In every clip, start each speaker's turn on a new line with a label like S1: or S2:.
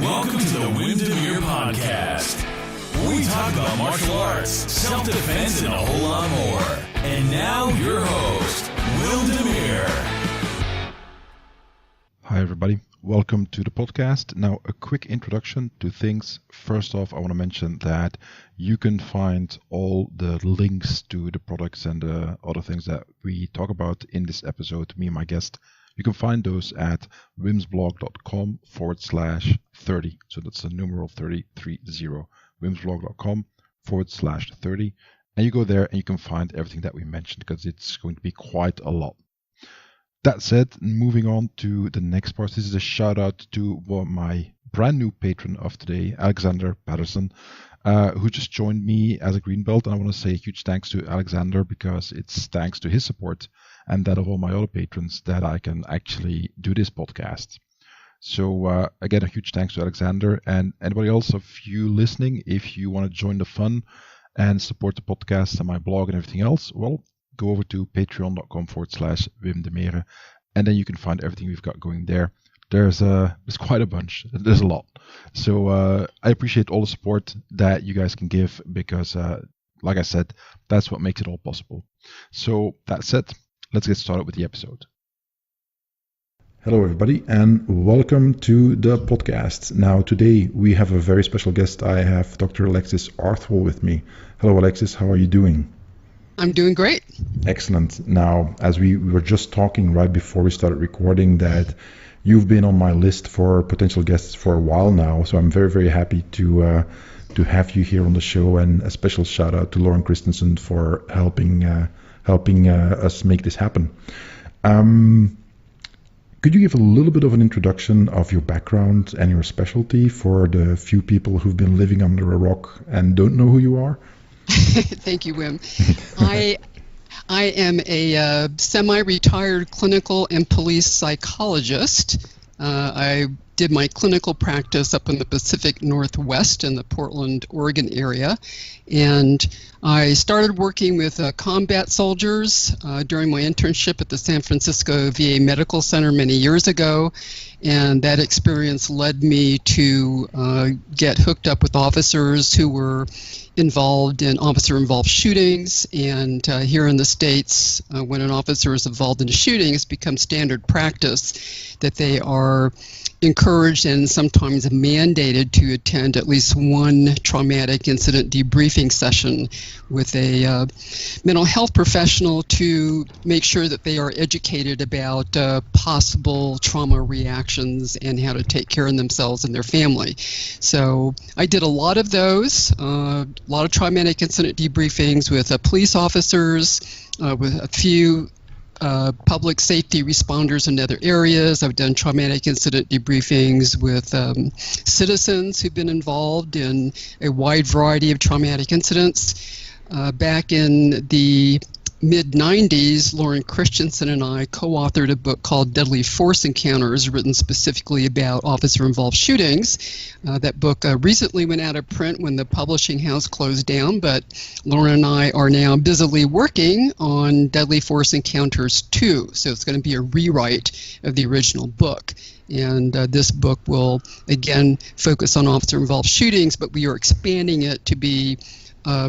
S1: Welcome to the Demeere podcast. We talk about martial arts, self-defense, and a whole lot more. And now your host, Demeere.
S2: Hi everybody, welcome to the podcast. Now a quick introduction to things. First off, I want to mention that you can find all the links to the products and the other things that we talk about in this episode, me and my guest. You can find those at wimsblog.com/30. So that's the numeral 30, wimsblog.com/30. And you go there and you can find everything that we mentioned because it's going to be quite a lot. That said, moving on to the next part. This is a shout out to my brand new patron of today, Alexander Patterson, who just joined me as a green belt. And I want to say a huge thanks to Alexander because it's thanks to his support and that of all my other patrons that I can actually do this podcast. So again, a huge thanks to Alexander, and anybody else of you listening, if you want to join the fun and support the podcast and my blog and everything else, well, go over to patreon.com/WimDemeere, and then you can find everything we've got going there. There's quite a bunch. There's a lot. So I appreciate all the support that you guys can give because, like I said, that's what makes it all possible. So that said, let's get started with the episode. Hello, everybody, and welcome to the podcast. Now, today we have a very special guest. I have Dr. Alexis Artwohl with me. Hello, Alexis. How are you doing?
S3: I'm doing great.
S2: Excellent. Now, as we were just talking right before we started recording, that you've been on my list for potential guests for a while now, so I'm very, very happy to have you here on the show, and a special shout out to Lauren Christensen for helping us make this happen. Could you give a little bit of an introduction of your background and your specialty for the few people who've been living under a rock and don't know who you are?
S3: Thank you, Wim. I am a semi-retired clinical and police psychologist. I did my clinical practice up in the Pacific Northwest in the Portland, Oregon area. And I started working with combat soldiers during my internship at the San Francisco VA Medical Center many years ago. And that experience led me to get hooked up with officers who were involved in officer-involved shootings. And here in the States, when an officer is involved in a shooting, it's become standard practice that they are encouraged and sometimes mandated to attend at least one traumatic incident debriefing session with a mental health professional to make sure that they are educated about possible trauma reactions and how to take care of themselves and their family. So I did a lot of those, a lot of traumatic incident debriefings with police officers, with a few public safety responders in other areas. I've done traumatic incident debriefings with citizens who've been involved in a wide variety of traumatic incidents. Back in the mid-90s, Lauren Christensen and I co-authored a book called Deadly Force Encounters, written specifically about officer-involved shootings. That book recently went out of print when the publishing house closed down, but Lauren and I are now busily working on Deadly Force Encounters 2, so it's going to be a rewrite of the original book. And this book will, again, focus on officer-involved shootings, but we are expanding it to be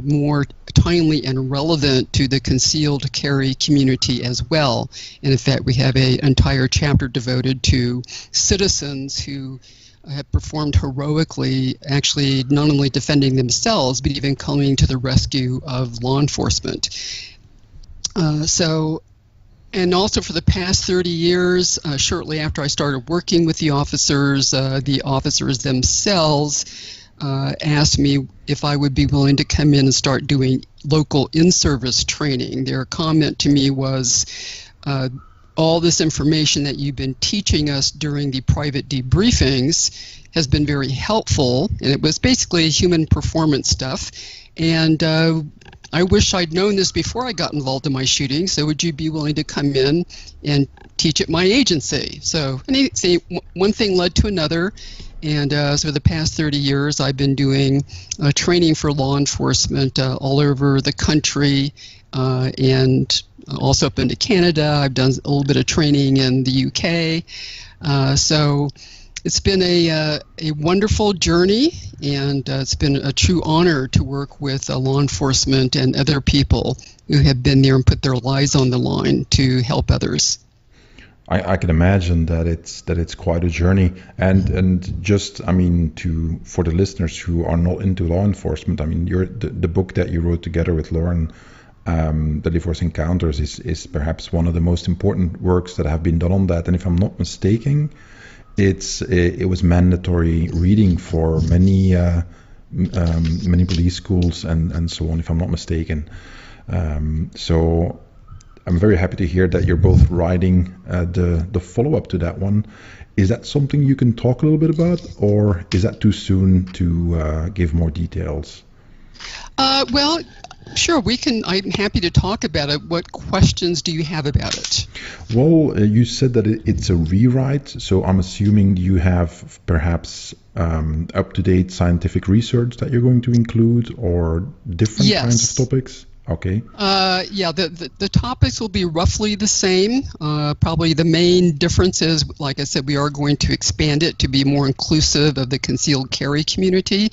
S3: more timely and relevant to the concealed carry community as well. And in fact, we have an entire chapter devoted to citizens who have performed heroically, actually not only defending themselves, but even coming to the rescue of law enforcement. And also for the past 30 years, shortly after I started working with the officers themselves asked me if I would be willing to come in and start doing local in-service training. Their comment to me was, all this information that you've been teaching us during the private debriefings has been very helpful, and it was basically human performance stuff. And I wish I'd known this before I got involved in my shooting, so would you be willing to come in and teach at my agency? So one thing led to another. And so for the past 30 years, I've been doing training for law enforcement all over the country and also up into Canada. I've done a little bit of training in the UK. So It's been a wonderful journey, and it's been a true honor to work with law enforcement and other people who have been there and put their lives on the line to help others.
S2: I can imagine that it's quite a journey, and just for the listeners who are not into law enforcement, the book that you wrote together with Lauren, Deadly Force Encounters, is perhaps one of the most important works that have been done on that. And if I'm not mistaken, it was mandatory reading for many police schools and so on, if I'm not mistaken. So I'm very happy to hear that you're both writing the follow-up to that one. Is that something you can talk a little bit about, or is that too soon to give more details?
S3: Well, sure, we can. I'm happy to talk about it. What questions do you have about it?
S2: Well, you said that it's a rewrite, so I'm assuming you have perhaps up-to-date scientific research that you're going to include, or different kinds of topics? Okay.
S3: Yeah, the topics will be roughly the same. Probably the main difference is, like I said, we are going to expand it to be more inclusive of the concealed carry community.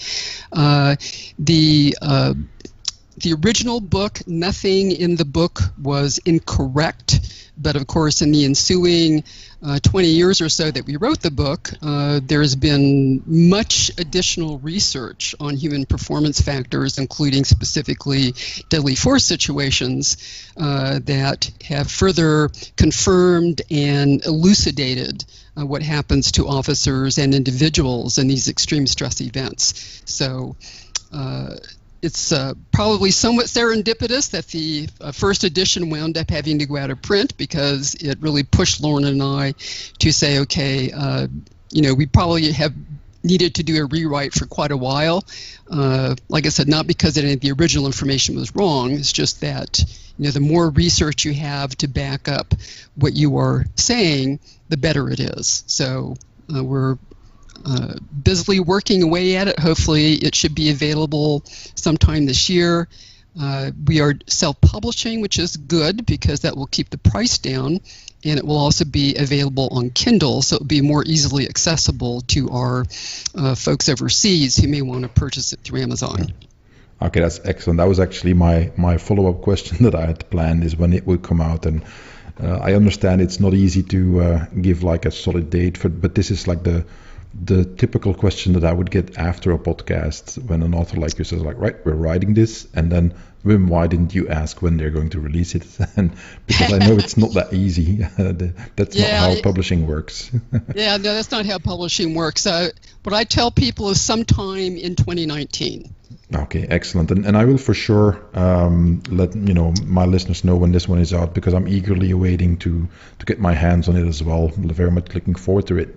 S3: The original book, nothing in the book was incorrect, but of course in the ensuing 20 years or so that we wrote the book, there's been much additional research on human performance factors, including specifically deadly force situations, that have further confirmed and elucidated what happens to officers and individuals in these extreme stress events. So it's probably somewhat serendipitous that the first edition wound up having to go out of print, because it really pushed Lauren and I to say, okay, we probably have needed to do a rewrite for quite a while. Like I said, not because any of the original information was wrong. It's just that the more research you have to back up what you are saying, the better it is. So we're busily working away at it. Hopefully it should be available sometime this year. We are self-publishing, which is good because that will keep the price down, and it will also be available on Kindle, so it will be more easily accessible to our folks overseas who may want to purchase it through Amazon.
S2: Okay, that's excellent. That was actually my follow-up question that I had planned, is when it would come out. And I understand it's not easy to give like a solid date but this is like the typical question that I would get after a podcast when an author like you says, like, right, we're writing this, and then, Wim, why didn't you ask when they're going to release it? And because I know it's not that easy. That's not how publishing works.
S3: Yeah, no, that's not how publishing works. What I tell people is sometime in 2019.
S2: Okay, excellent. And I will for sure let my listeners know when this one is out, because I'm eagerly awaiting to get my hands on it as well. I'm very much looking forward to it.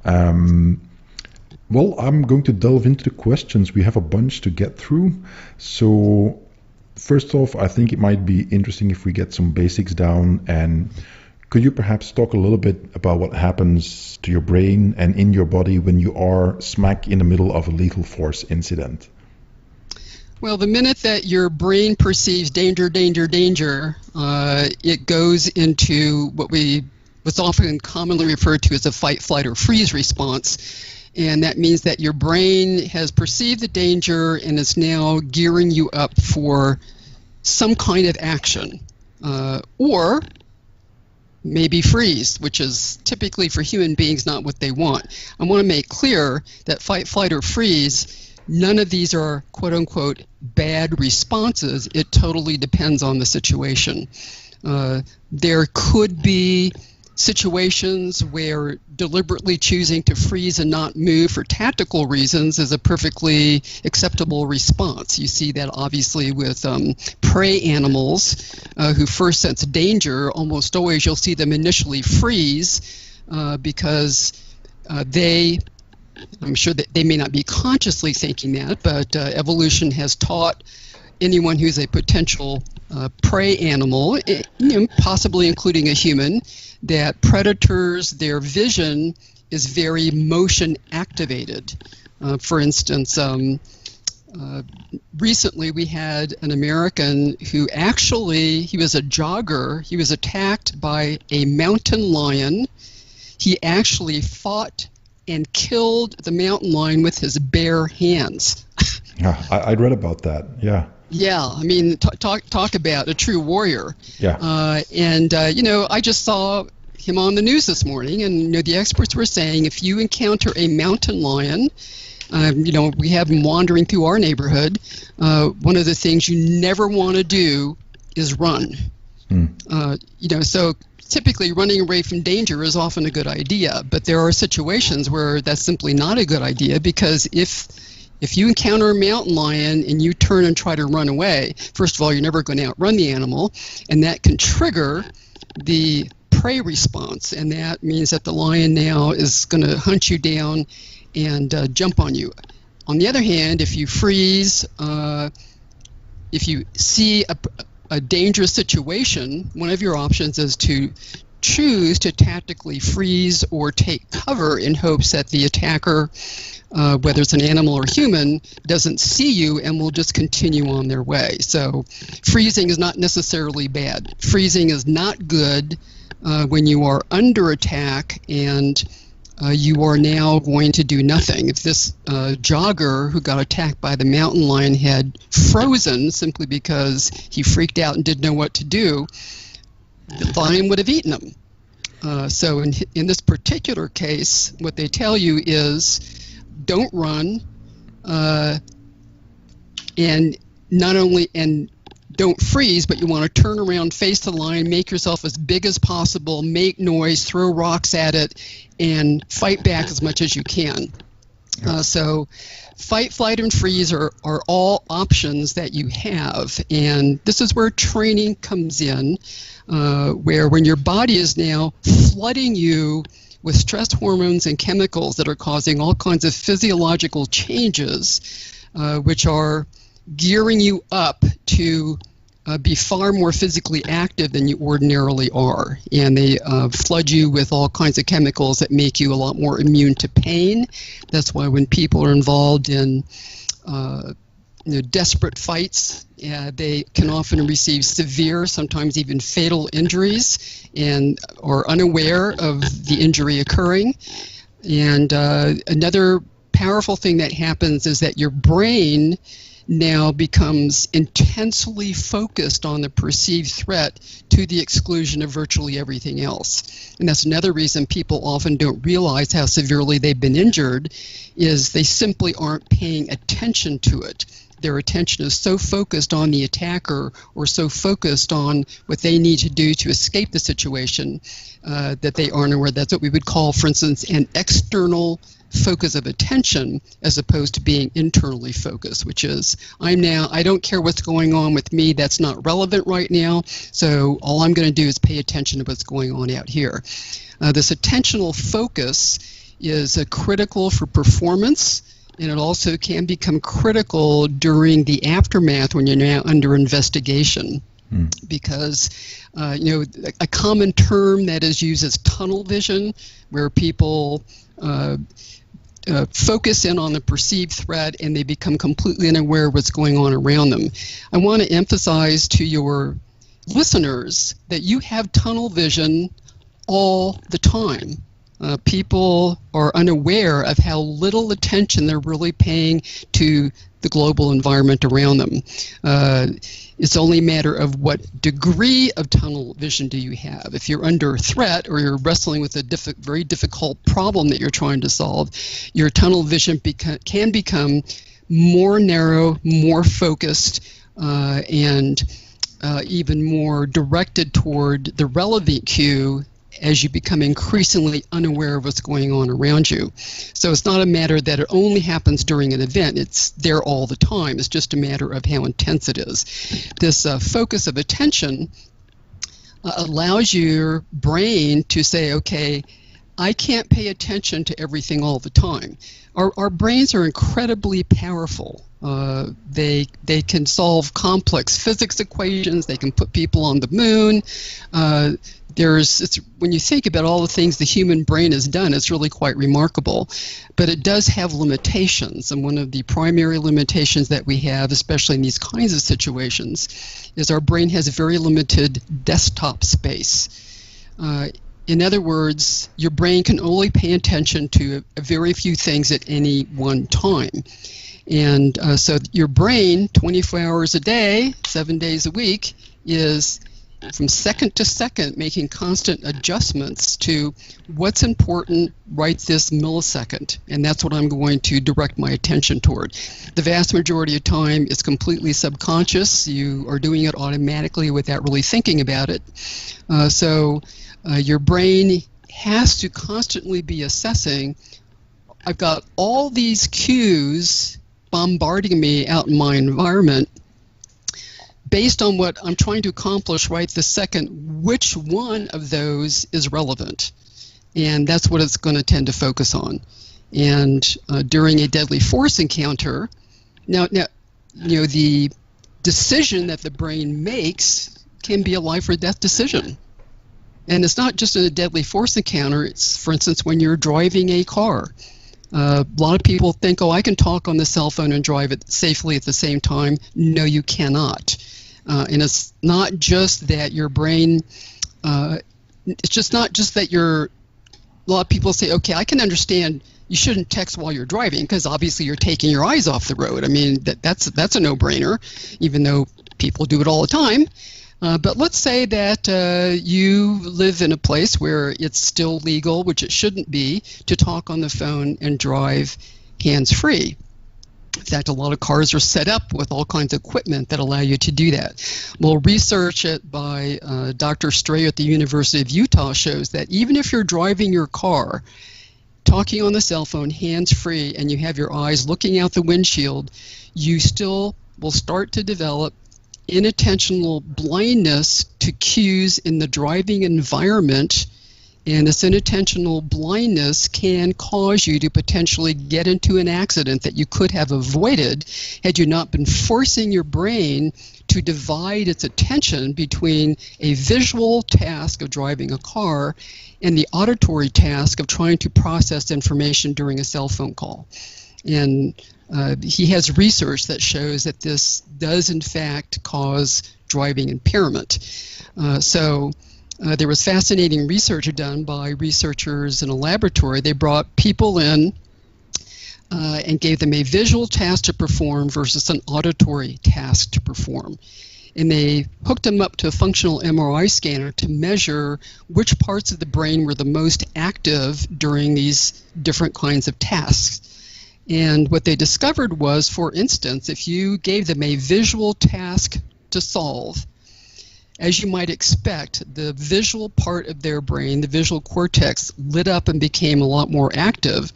S2: Well, I'm going to delve into the questions. We have a bunch to get through. So first off, I think it might be interesting if we get some basics down. And could you perhaps talk a little bit about what happens to your brain and in your body when you are smack in the middle of a lethal force incident?
S3: Well, the minute that your brain perceives danger, it goes into what's often commonly referred to as a fight, flight, or freeze response. And that means that your brain has perceived the danger and is now gearing you up for some kind of action, or maybe freeze, which is typically for human beings not what they want. I want to make clear that fight, flight, or freeze, none of these are quote-unquote bad responses. It totally depends on the situation. There could be situations where deliberately choosing to freeze and not move for tactical reasons is a perfectly acceptable response. You see that obviously with prey animals who first sense danger. Almost always you'll see them initially freeze because I'm sure that they may not be consciously thinking that, but evolution has taught anyone who's a potential prey animal, possibly including a human, that predators, their vision is very motion activated. For instance, recently we had an American who he was a jogger. He was attacked by a mountain lion. He actually fought and killed the mountain lion with his bare hands.
S2: Yeah, I'd read about that. Yeah.
S3: Yeah, I mean, talk about a true warrior.
S2: Yeah.
S3: I just saw him on the news this morning, and the experts were saying if you encounter a mountain lion, we have them wandering through our neighborhood, one of the things you never want to do is run. So typically running away from danger is often a good idea, but there are situations where that's simply not a good idea, because if you encounter a mountain lion and you turn and try to run away, first of all, you're never going to outrun the animal, and that can trigger the prey response, and that means that the lion now is going to hunt you down and jump on you. On the other hand, if you freeze, if you see a dangerous situation, one of your options is to choose to tactically freeze or take cover in hopes that the attacker, whether it's an animal or human, doesn't see you and will just continue on their way. So freezing is not necessarily bad. Freezing is not good when you are under attack and you are now going to do nothing. If this jogger who got attacked by the mountain lion had frozen simply because he freaked out and didn't know what to do, the lion would have eaten him. So in this particular case, what they tell you is don't run, and don't freeze, but you want to turn around, face the lion, make yourself as big as possible, make noise, throw rocks at it, and fight back as much as you can. So fight, flight, and freeze are all options that you have. And this is where training comes in, where when your body is now flooding you with stress hormones and chemicals that are causing all kinds of physiological changes, which are gearing you up to be far more physically active than you ordinarily are. And they flood you with all kinds of chemicals that make you a lot more immune to pain. That's why when people are involved in desperate fights, they can often receive severe, sometimes even fatal injuries, and are unaware of the injury occurring. And another powerful thing that happens is that your brain now becomes intensely focused on the perceived threat to the exclusion of virtually everything else. And that's another reason people often don't realize how severely they've been injured, is they simply aren't paying attention to it. Their attention is so focused on the attacker or so focused on what they need to do to escape the situation that they aren't aware. That's what we would call, for instance, an external focus of attention, as opposed to being internally focused, which is, I don't care what's going on with me, that's not relevant right now, so all I'm going to do is pay attention to what's going on out here. This attentional focus is critical for performance, and it also can become critical during the aftermath when you're now under investigation. Because, a common term that is used is tunnel vision, where people focus in on the perceived threat and they become completely unaware of what's going on around them. I want to emphasize to your listeners that you have tunnel vision all the time. People are unaware of how little attention they're really paying to the global environment around them. It's only a matter of what degree of tunnel vision do you have. If you're under threat or you're wrestling with a very difficult problem that you're trying to solve, your tunnel vision can become more narrow, more focused, and even more directed toward the relevant cue as you become increasingly unaware of what's going on around you. So it's not a matter that it only happens during an event. It's there all the time. It's just a matter of how intense it is. This focus of attention allows your brain to say, okay, I can't pay attention to everything all the time. Our brains are incredibly powerful. They can solve complex physics equations. They can put people on the moon. When you think about all the things the human brain has done, it's really quite remarkable. But it does have limitations, and one of the primary limitations that we have, especially in these kinds of situations, is our brain has very limited desktop space. In other words, your brain can only pay attention to a very few things at any one time. And so your brain, 24 hours a day, 7 days a week, is from second to second making constant adjustments to what's important right this millisecond. And that's what I'm going to direct my attention toward. The vast majority of time is completely subconscious. You are doing it automatically without really thinking about it. So your brain has to constantly be assessing, I've got all these cues bombarding me out in my environment. Based on what I'm trying to accomplish right this second, which one of those is relevant? And that's what it's going to tend to focus on. And during a deadly force encounter, now, the decision that the brain makes can be a life or death decision. And it's not just in a deadly force encounter. It's, for instance, when you're driving a car. A lot of people think, I can talk on the cell phone and drive it safely at the same time. No, you cannot. And it's not just that your brain, it's just not just that a lot of people say, okay, I can understand you shouldn't text while you're driving because obviously you're taking your eyes off the road. I mean, that's a no-brainer, even though people do it all the time. But let's say that you live in a place where it's still legal, which it shouldn't be, to talk on the phone and drive hands-free. In fact, a lot of cars are set up with all kinds of equipment that allow you to do that. Well, research by Dr. Stray at the University of Utah shows that even if you're driving your car, talking on the cell phone hands-free, and you have your eyes looking out the windshield, you still will start to develop inattentional blindness to cues in the driving environment, and this inattentional blindness can cause you to potentially get into an accident that you could have avoided had you not been forcing your brain to divide its attention between a visual task of driving a car and the auditory task of trying to process information during a cell phone call. And he has research that shows that this does in fact cause driving impairment. There was fascinating research done by researchers in a laboratory. They brought people in and gave them a visual task to perform versus an auditory task to perform. And they hooked them up to a functional MRI scanner to measure which parts of the brain were the most active during these different kinds of tasks. And what they discovered was, for instance, if you gave them a visual task to solve, as you might expect, the visual part of their brain, the visual cortex, lit up and became a lot more active.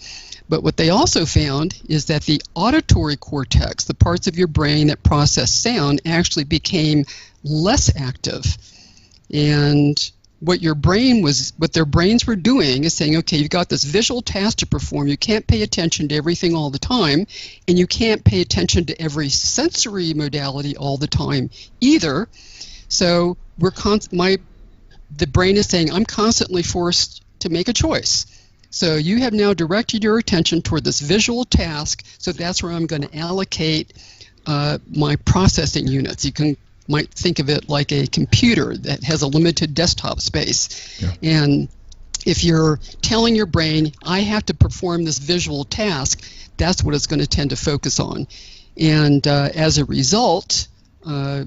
S3: But what they also found is that the auditory cortex, the parts of your brain that process sound, actually became less active. And what their brains were doing is saying, okay, you've got this visual task to perform, you can't pay attention to everything all the time, and you can't pay attention to every sensory modality all the time either. So the brain is saying, I'm constantly forced to make a choice. So you have now directed your attention toward this visual task, so that's where I'm going to allocate my processing units. You might think of it like a computer that has a limited desktop space. Yeah. And if you're telling your brain, I have to perform this visual task, that's what it's going to tend to focus on. And as a result,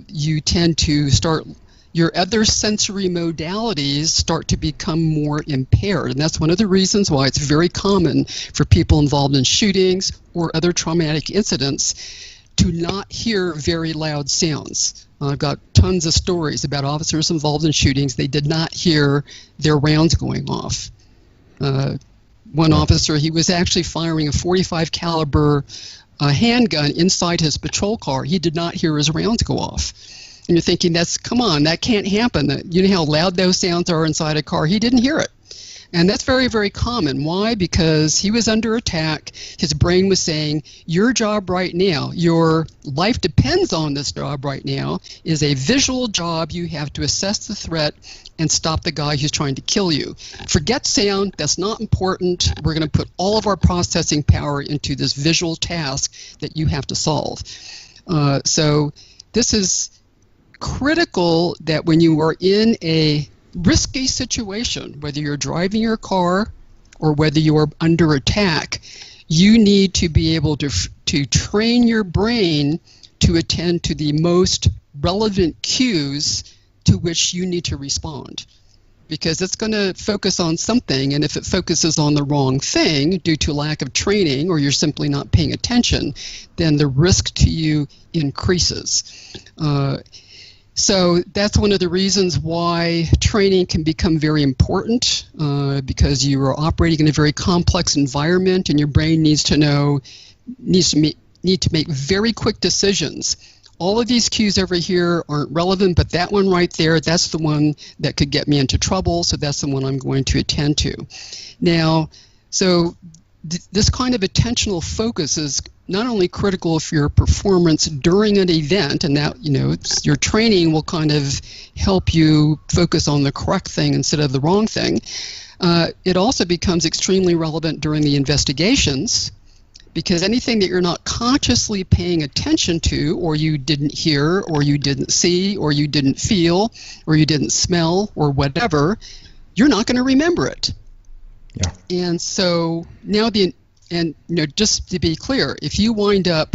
S3: you tend to your other sensory modalities start to become more impaired. And that's one of the reasons why it's very common for people involved in shootings or other traumatic incidents to not hear very loud sounds. I've got tons of stories about officers involved in shootings. They did not hear their rounds going off. One officer, he was actually firing a .45 caliber handgun inside his patrol car. He did not hear his rounds go off. And you're thinking, come on, that can't happen. You know how loud those sounds are inside a car? He didn't hear it. And that's very, very common. Why? Because he was under attack. His brain was saying, your job right now, your life depends on this job right now, is a visual job. You have to assess the threat and stop the guy who's trying to kill you. Forget sound. That's not important. We're going to put all of our processing power into this visual task that you have to solve. So this is critical, that when you are in a risky situation, whether you're driving your car or whether you are under attack, you need to be able to train your brain to attend to the most relevant cues to which you need to respond. Because it's going to focus on something, and if it focuses on the wrong thing due to lack of training or you're simply not paying attention, then the risk to you increases. So that's one of the reasons why training can become very important, because you are operating in a very complex environment, and your brain needs to make very quick decisions. All of these cues over here aren't relevant, but that one right there, that's the one that could get me into trouble, so that's the one I'm going to attend to. Now, so this kind of attentional focus is not only critical for your performance during an event, and that, your training will kind of help you focus on the correct thing instead of the wrong thing. It also becomes extremely relevant during the investigations, because anything that you're not consciously paying attention to, or you didn't hear, or you didn't see, or you didn't feel, or you didn't smell, or whatever, you're not going to remember it.
S4: Yeah.
S3: And so now just to be clear, if you wind up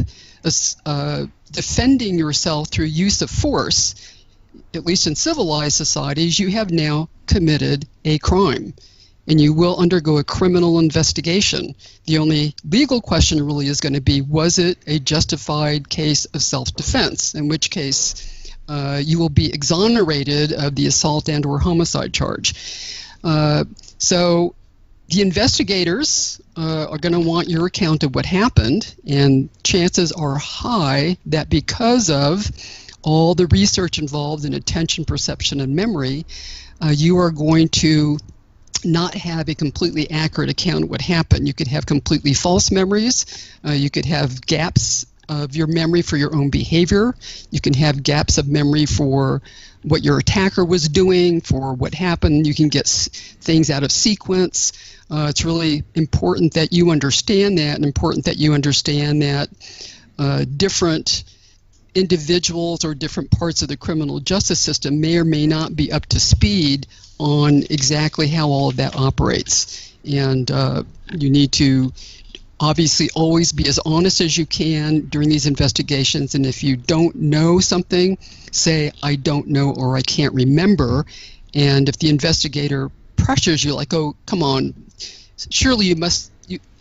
S3: defending yourself through use of force, at least in civilized societies, you have now committed a crime, and you will undergo a criminal investigation. The only legal question really is going to be, was it a justified case of self-defense, in which case you will be exonerated of the assault and or homicide charge. So the investigators are going to want your account of what happened, and chances are high that because of all the research involved in attention, perception, and memory, you are going to not have a completely accurate account of what happened. You could have completely false memories. You could have gaps of your memory for your own behavior. You can have gaps of memory for what your attacker was doing, for what happened. You can get things out of sequence. It's really important that you understand that, and important that you understand that different individuals or different parts of the criminal justice system may or may not be up to speed on exactly how all of that operates. And you need to obviously always be as honest as you can during these investigations, and if you don't know something, say, I don't know, or I can't remember. And if the investigator pressures you, like, oh, come on, surely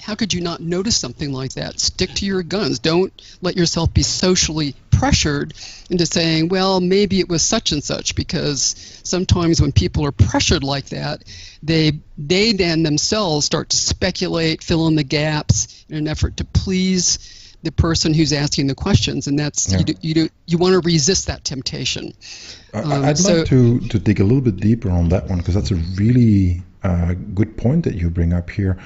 S3: how could you not notice something like that? Stick to your guns. Don't let yourself be socially pressured into saying, well, maybe it was such and such, because sometimes when people are pressured like that, they then themselves start to speculate, fill in the gaps in an effort to please the person who's asking the questions, and that's you want to resist that temptation.
S4: I'd like to dig a little bit deeper on that one, because that's a really good point that you bring up here.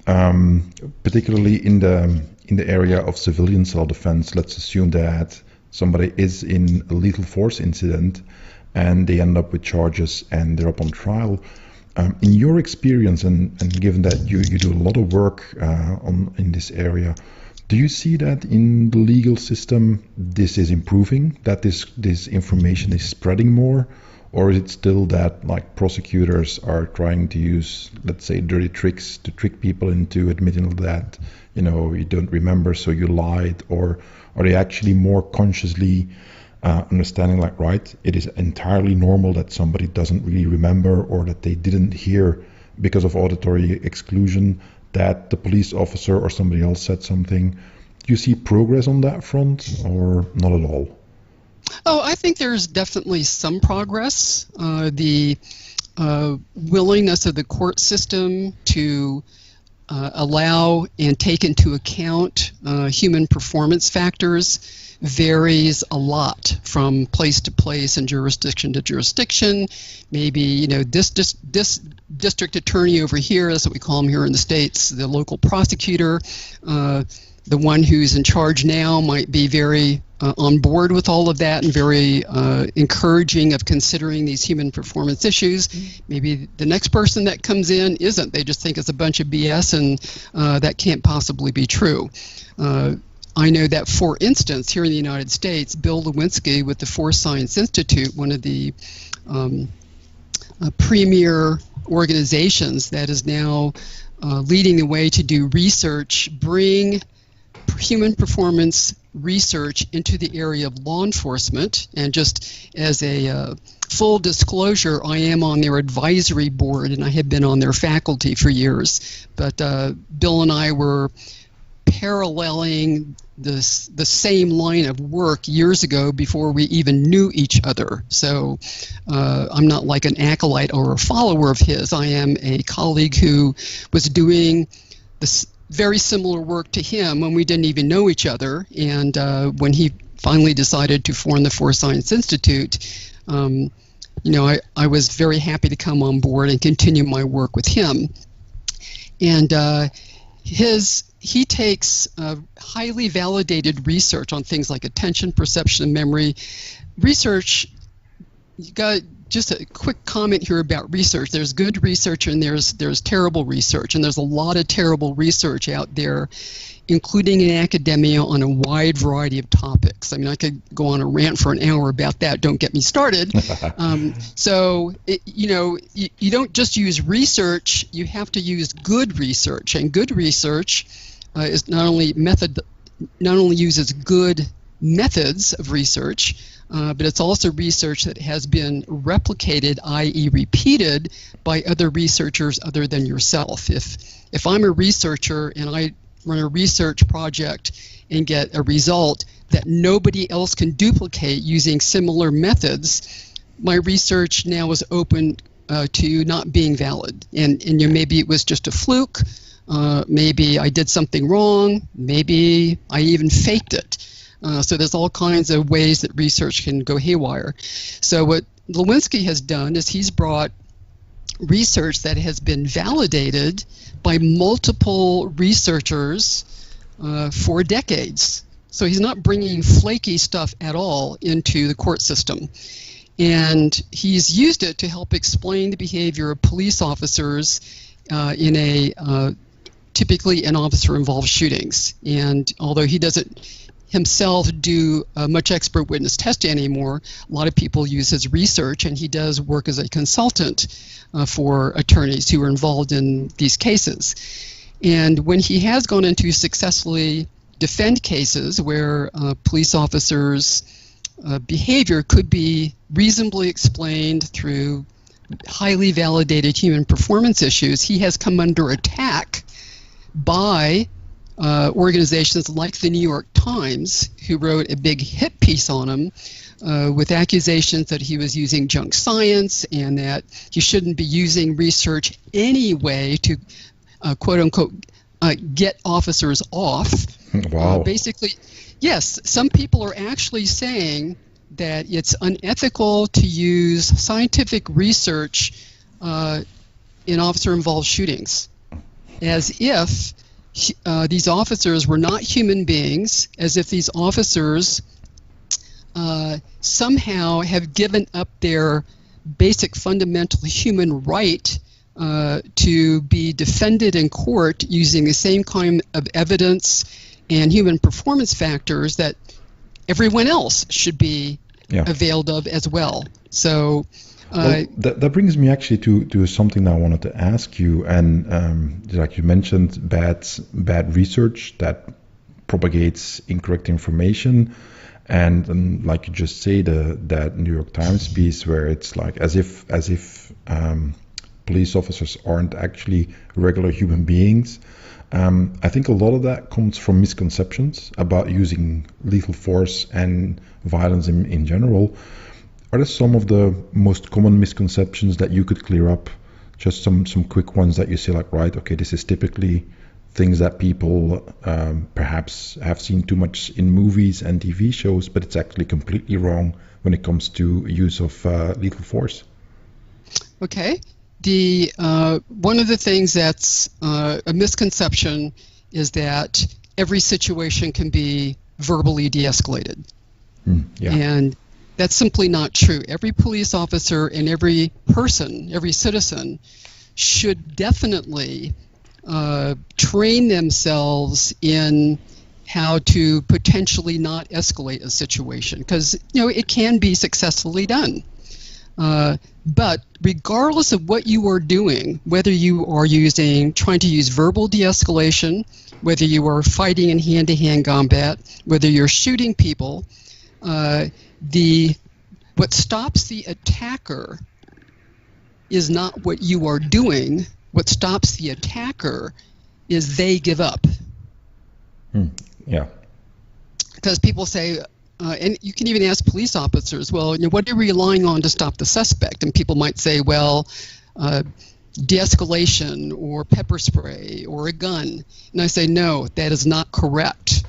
S4: Particularly in the area of civilian self-defense. Let's assume that somebody is in a lethal force incident and they end up with charges and they're up on trial. In your experience, and given that you do a lot of work in this area, do you see that in the legal system this is improving, that this information is spreading more? Or is it still that, like, prosecutors are trying to use, let's say, dirty tricks to trick people into admitting that, you don't remember, so you lied? Or are they actually more consciously understanding, like, right, it is entirely normal that somebody doesn't really remember, or that they didn't hear because of auditory exclusion, that the police officer or somebody else said something? Do you see progress on that front, or not at all?
S3: Oh, I think there's definitely some progress. The willingness of the court system to allow and take into account human performance factors varies a lot from place to place and jurisdiction to jurisdiction. Maybe, this district attorney over here, that's what we call him here in the States, the local prosecutor, the one who's in charge now might be very on board with all of that and very encouraging of considering these human performance issues. Maybe the next person that comes in isn't. They just think it's a bunch of BS, and that can't possibly be true. I know that, for instance, here in the United States, Bill Lewinsky with the Force Science Institute, one of the premier organizations that is now leading the way to do research, bring human performance research into the area of law enforcement. And just as a full disclosure, I am on their advisory board, and I have been on their faculty for years. But Bill and I were paralleling the same line of work years ago before we even knew each other. So I'm not like an acolyte or a follower of his. I am a colleague who was doing this very similar work to him when we didn't even know each other. And when he finally decided to form the Force Science Institute, I was very happy to come on board and continue my work with him. And he takes highly validated research on things like attention, perception, and memory. Research, you got just a quick comment here about research. There's good research and there's terrible research, and there's a lot of terrible research out there, including in academia on a wide variety of topics. I mean, I could go on a rant for an hour about that. Don't get me started. You don't just use research. You have to use good research, and good research is not only uses good methods of research, but it's also research that has been replicated, i.e. repeated, by other researchers other than yourself. If I'm a researcher and I run a research project and get a result that nobody else can duplicate using similar methods, my research now is open to not being valid. And maybe it was just a fluke, maybe I did something wrong, maybe I even faked it. So there's all kinds of ways that research can go haywire. So what Lewinsky has done is he's brought research that has been validated by multiple researchers for decades. So he's not bringing flaky stuff at all into the court system. And he's used it to help explain the behavior of police officers typically in officer-involved shootings. And although he doesn't himself do much expert witness testing anymore, a lot of people use his research, and he does work as a consultant for attorneys who are involved in these cases. And when he has gone into successfully defend cases where police officers' behavior could be reasonably explained through highly validated human performance issues, he has come under attack by organizations like the New York Times, who wrote a big hit piece on him with accusations that he was using junk science and that he shouldn't be using research anyway to quote-unquote get officers off.
S4: Wow.
S3: Basically, yes, some people are actually saying that it's unethical to use scientific research in officer-involved shootings, as if these officers were not human beings, as if these officers somehow have given up their basic fundamental human right to be defended in court using the same kind of evidence and human performance factors that everyone else should be availed of as well. So
S4: that brings me actually to something I wanted to ask you. And like you mentioned, bad research that propagates incorrect information, and like you just say, that New York Times piece where it's like as if police officers aren't actually regular human beings. I think a lot of that comes from misconceptions about using lethal force and violence in general. Are there some of the most common misconceptions that you could clear up? Just some quick ones that you say, like, right, okay, this is typically things that people perhaps have seen too much in movies and TV shows, but it's actually completely wrong when it comes to use of lethal force.
S3: Okay. One of the things that's a misconception is that every situation can be verbally de-escalated. And that's simply not true. Every police officer and every person, every citizen, should definitely train themselves in how to potentially not escalate a situation, because it can be successfully done. But regardless of what you are doing, whether you are trying to use verbal de-escalation, whether you are fighting in hand-to-hand combat, whether you're shooting people, what stops the attacker is not what you are doing. What stops the attacker is they give up.
S4: Yeah.
S3: Because people say, and you can even ask police officers, well, what are we relying on to stop the suspect? And people might say, well, de-escalation or pepper spray or a gun. And I say, no, that is not correct.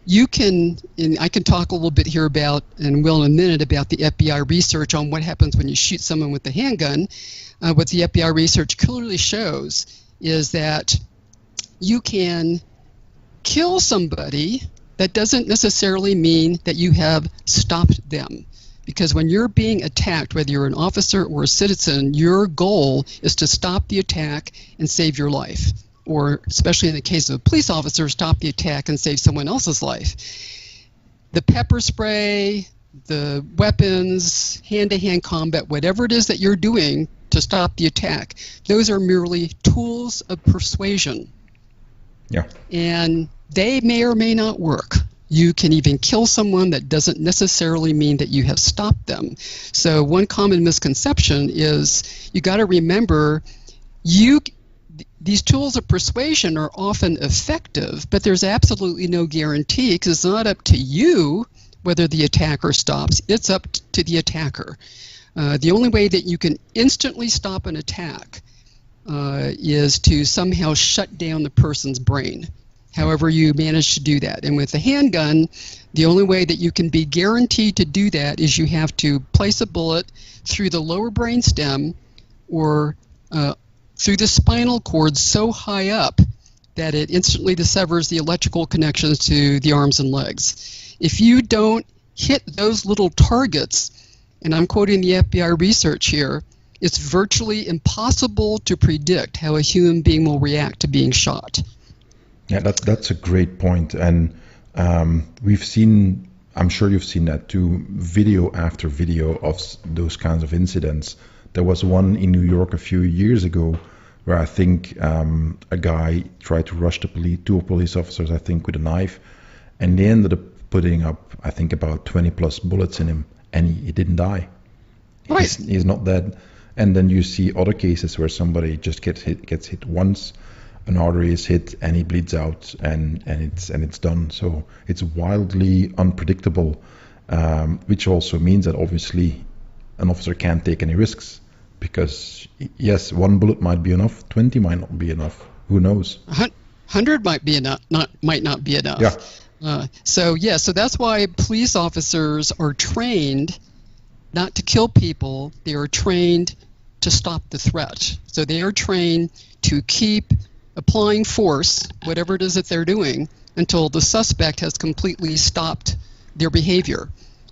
S3: You can, and I can talk a little bit here about, and will in a minute, about the FBI research on what happens when you shoot someone with a handgun. What the FBI research clearly shows is that you can kill somebody. That doesn't necessarily mean that you have stopped them. Because when you're being attacked, whether you're an officer or a citizen, your goal is to stop the attack and save your life. Or, especially in the case of a police officer, stop the attack and save someone else's life. The pepper spray, the weapons, hand-to-hand combat, whatever it is that you're doing to stop the attack, those are merely tools of persuasion.
S4: Yeah.
S3: And they may or may not work. You can even kill someone. That doesn't necessarily mean that you have stopped them. So one common misconception is you got to remember these tools of persuasion are often effective, but there's absolutely no guarantee because it's not up to you whether the attacker stops. It's up to the attacker. The only way that you can instantly stop an attack is to somehow shut down the person's brain. However you manage to do that. And with a handgun, the only way that you can be guaranteed to do that is you have to place a bullet through the lower brain stem or through the spinal cord so high up that it instantly dissevers the electrical connections to the arms and legs. If you don't hit those little targets, and I'm quoting the FBI research here, it's virtually impossible to predict how a human being will react to being shot.
S4: Yeah, that's a great point. And we've seen, I'm sure you've seen that too, video after video of those kinds of incidents. There was one in New York a few years ago where I think a guy tried to rush two police officers, I think, with a knife, and they ended up putting up, I think, about 20 plus bullets in him, and he didn't die.
S3: Right.
S4: He's not dead. And then you see other cases where somebody just gets hit once, an artery is hit, and he bleeds out, and it's done. So it's wildly unpredictable, which also means that obviously an officer can't take any risks, because yes, one bullet might be enough, 20 might not be enough. Who knows?
S3: 100 might be enough, might not be enough.
S4: Yeah.
S3: So that's why police officers are trained not to kill people. They are trained to stop the threat. So they are trained to keep applying force, whatever it is that they're doing, until the suspect has completely stopped their behavior.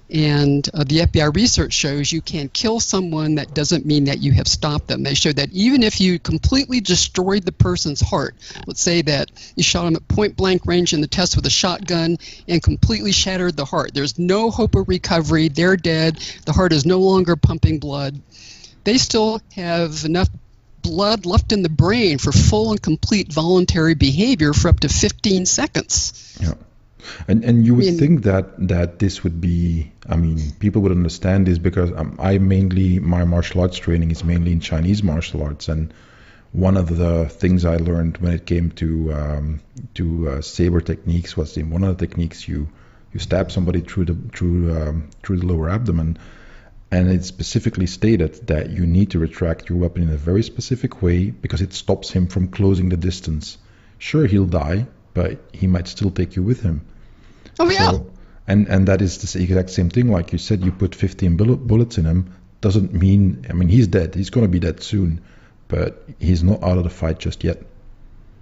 S3: And the FBI research shows you can kill someone. That doesn't mean that you have stopped them. They showed that even if you completely destroyed the person's heart, let's say that you shot them at point blank range in the test with a shotgun and completely shattered the heart. There's no hope of recovery. They're dead. The heart is no longer pumping blood. They still have enough blood left in the brain for full and complete voluntary behavior for up to 15 seconds.
S4: Yeah. And you would think that this would be, people would understand this, because my martial arts training is mainly in Chinese martial arts, and one of the things I learned when it came to saber techniques was in one of the techniques you stab somebody through the lower abdomen, and it specifically stated that you need to retract your weapon in a very specific way because it stops him from closing the distance. Sure, he'll die, but he might still take you with him.
S3: Oh, yeah.
S4: So, and that is the exact same thing. Like you said, you put 15 bullets in him, doesn't mean, he's dead. He's going to be dead soon, but he's not out of the fight just yet.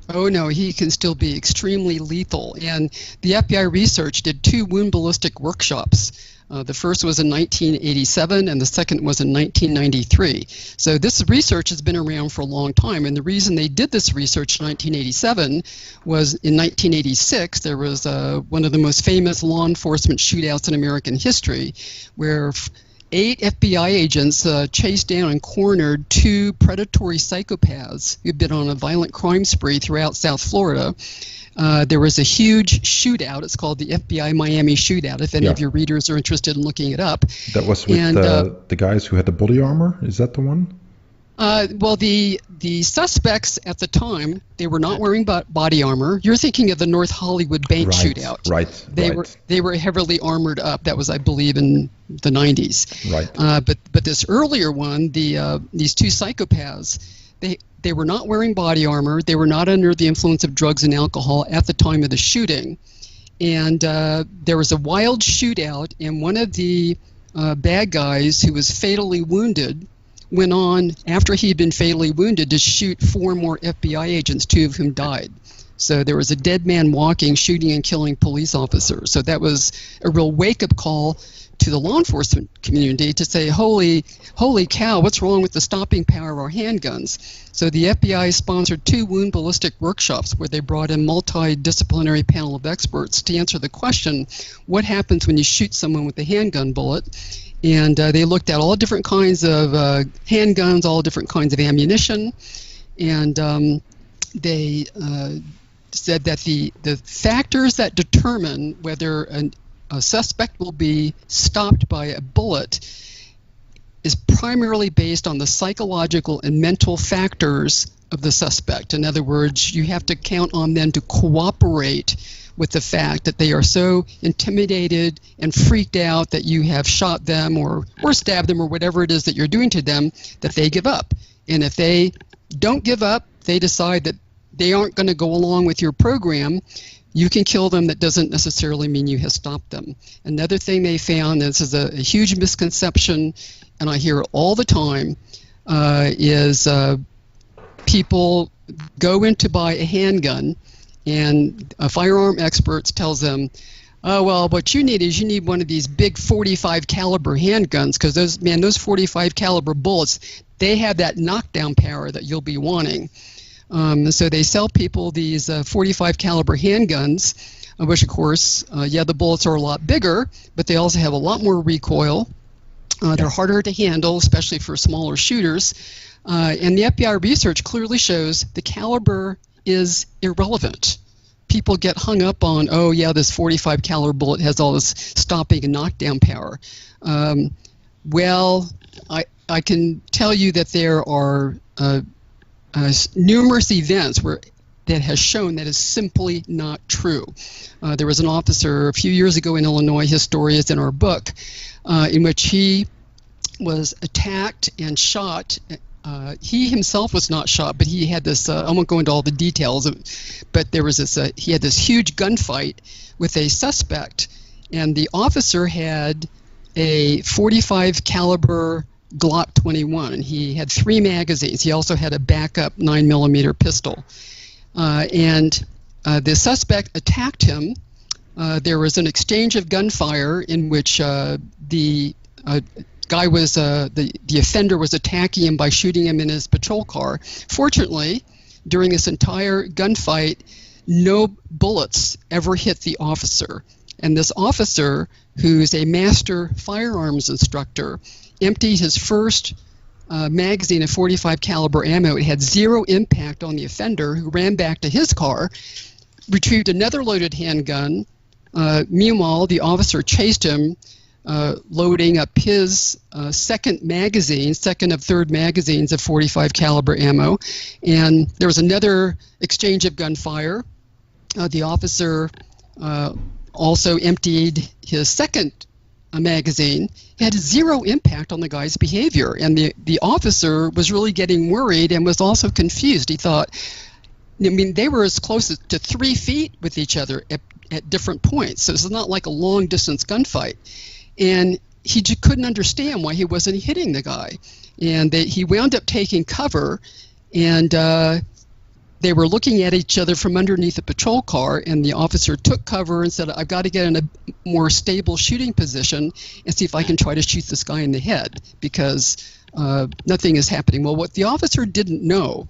S3: Oh, no, he can still be extremely lethal. And the FBI research did 2 wound ballistic workshops. The first was in 1987, and the second was in 1993. So this research has been around for a long time, and the reason they did this research in 1987 was in 1986, there was one of the most famous law enforcement shootouts in American history, where 8 FBI agents chased down and cornered 2 predatory psychopaths who'd been on a violent crime spree throughout South Florida. There was a huge shootout. It's called the FBI Miami Shootout, if any of your readers are interested in looking it up.
S4: That was with the guys who had the body armor? Is that the one?
S3: Well, the suspects at the time, they were not wearing body armor. You're thinking of the North Hollywood bank shootout.
S4: Right.
S3: They were heavily armored up. That was, I believe, in the 90s.
S4: Right.
S3: But this earlier one, these 2 psychopaths, they were not wearing body armor. They were not under the influence of drugs and alcohol at the time of the shooting. And there was a wild shootout, and one of the bad guys who was fatally wounded went on, after he had been fatally wounded, to shoot 4 more FBI agents, 2 of whom died. So there was a dead man walking, shooting and killing police officers. So that was a real wake-up call to the law enforcement community to say, holy cow, what's wrong with the stopping power of our handguns? So the FBI sponsored 2 wound ballistic workshops where they brought in multidisciplinary panel of experts to answer the question, what happens when you shoot someone with a handgun bullet? And they looked at all different kinds of handguns, all different kinds of ammunition, and they said that the factors that determine whether a suspect will be stopped by a bullet is primarily based on the psychological and mental factors of the suspect. In other words, you have to count on them to cooperate with the fact that they are so intimidated and freaked out that you have shot them or stabbed them or whatever it is that you're doing to them, that they give up. And if they don't give up, they decide that they aren't going to go along with your program, you can kill them. That doesn't necessarily mean you have stopped them. Another thing they found, this is a huge misconception, and I hear it all the time, is people go in to buy a handgun, and a firearm expert tells them, oh, well, what you need one of these big 45 caliber handguns, because those 45 caliber bullets, they have that knockdown power that you'll be wanting. So they sell people these 45 caliber handguns, which of course, the bullets are a lot bigger, but they also have a lot more recoil. They're harder to handle, especially for smaller shooters. And the FBI research clearly shows the caliber is irrelevant. People get hung up on, this 45 caliber bullet has all this stopping and knockdown power. Well, I can tell you that there are numerous events that has shown that is simply not true. There was an officer a few years ago in Illinois, his story is in our book, in which he was attacked and shot. He himself was not shot, but he had this, I won't go into all the details, but there was this, he had this huge gunfight with a suspect, and the officer had a 45 caliber Glock 21. He had 3 magazines. He also had a backup 9mm pistol. And the suspect attacked him. There was an exchange of gunfire in which the guy was, the offender was attacking him by shooting him in his patrol car. Fortunately, during this entire gunfight, no bullets ever hit the officer. And this officer, who's a master firearms instructor, emptied his first magazine of 45 caliber ammo. It had 0 impact on the offender, who ran back to his car, retrieved another loaded handgun. Meanwhile, the officer chased him, loading up his second of third magazines of 45 caliber ammo. And there was another exchange of gunfire. The officer also emptied his second magazine. It had 0 impact on the guy's behavior, and the officer was really getting worried and was also confused. He thought, they were as close to 3 feet with each other at different points, so it's not like a long distance gunfight, and he just couldn't understand why he wasn't hitting the guy. And he wound up taking cover, and they were looking at each other from underneath a patrol car, and the officer took cover and said, I've got to get in a more stable shooting position and see if I can try to shoot this guy in the head, because nothing is happening. Well, what the officer didn't know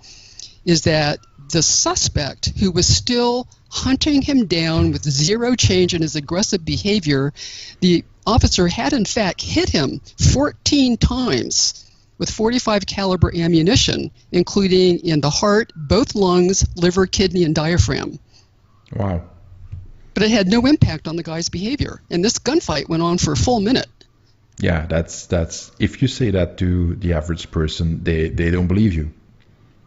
S3: is that the suspect, who was still hunting him down with zero change in his aggressive behavior. The officer had in fact hit him 14 times with .45 caliber ammunition, including in the heart, both lungs, liver, kidney, and diaphragm.
S4: Wow.
S3: But it had no impact on the guy's behavior. And this gunfight went on for a full minute.
S4: Yeah, that's if you say that to the average person, they don't believe you.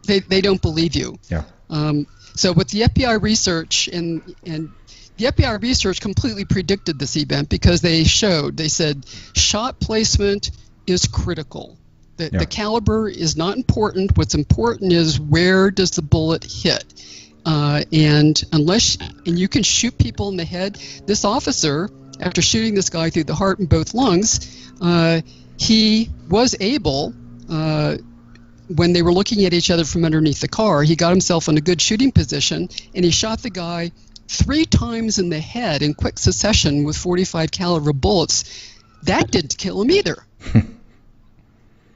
S3: They don't believe you.
S4: Yeah.
S3: So with the FBI research, and the FBI research completely predicted this event because they said shot placement is critical. The caliber is not important. What's important is where does the bullet hit. And you can shoot people in the head. This officer, after shooting this guy through the heart and both lungs, he was able, when they were looking at each other from underneath the car, he got himself in a good shooting position, and he shot the guy 3 times in the head in quick succession with .45 caliber bullets. That didn't kill him either.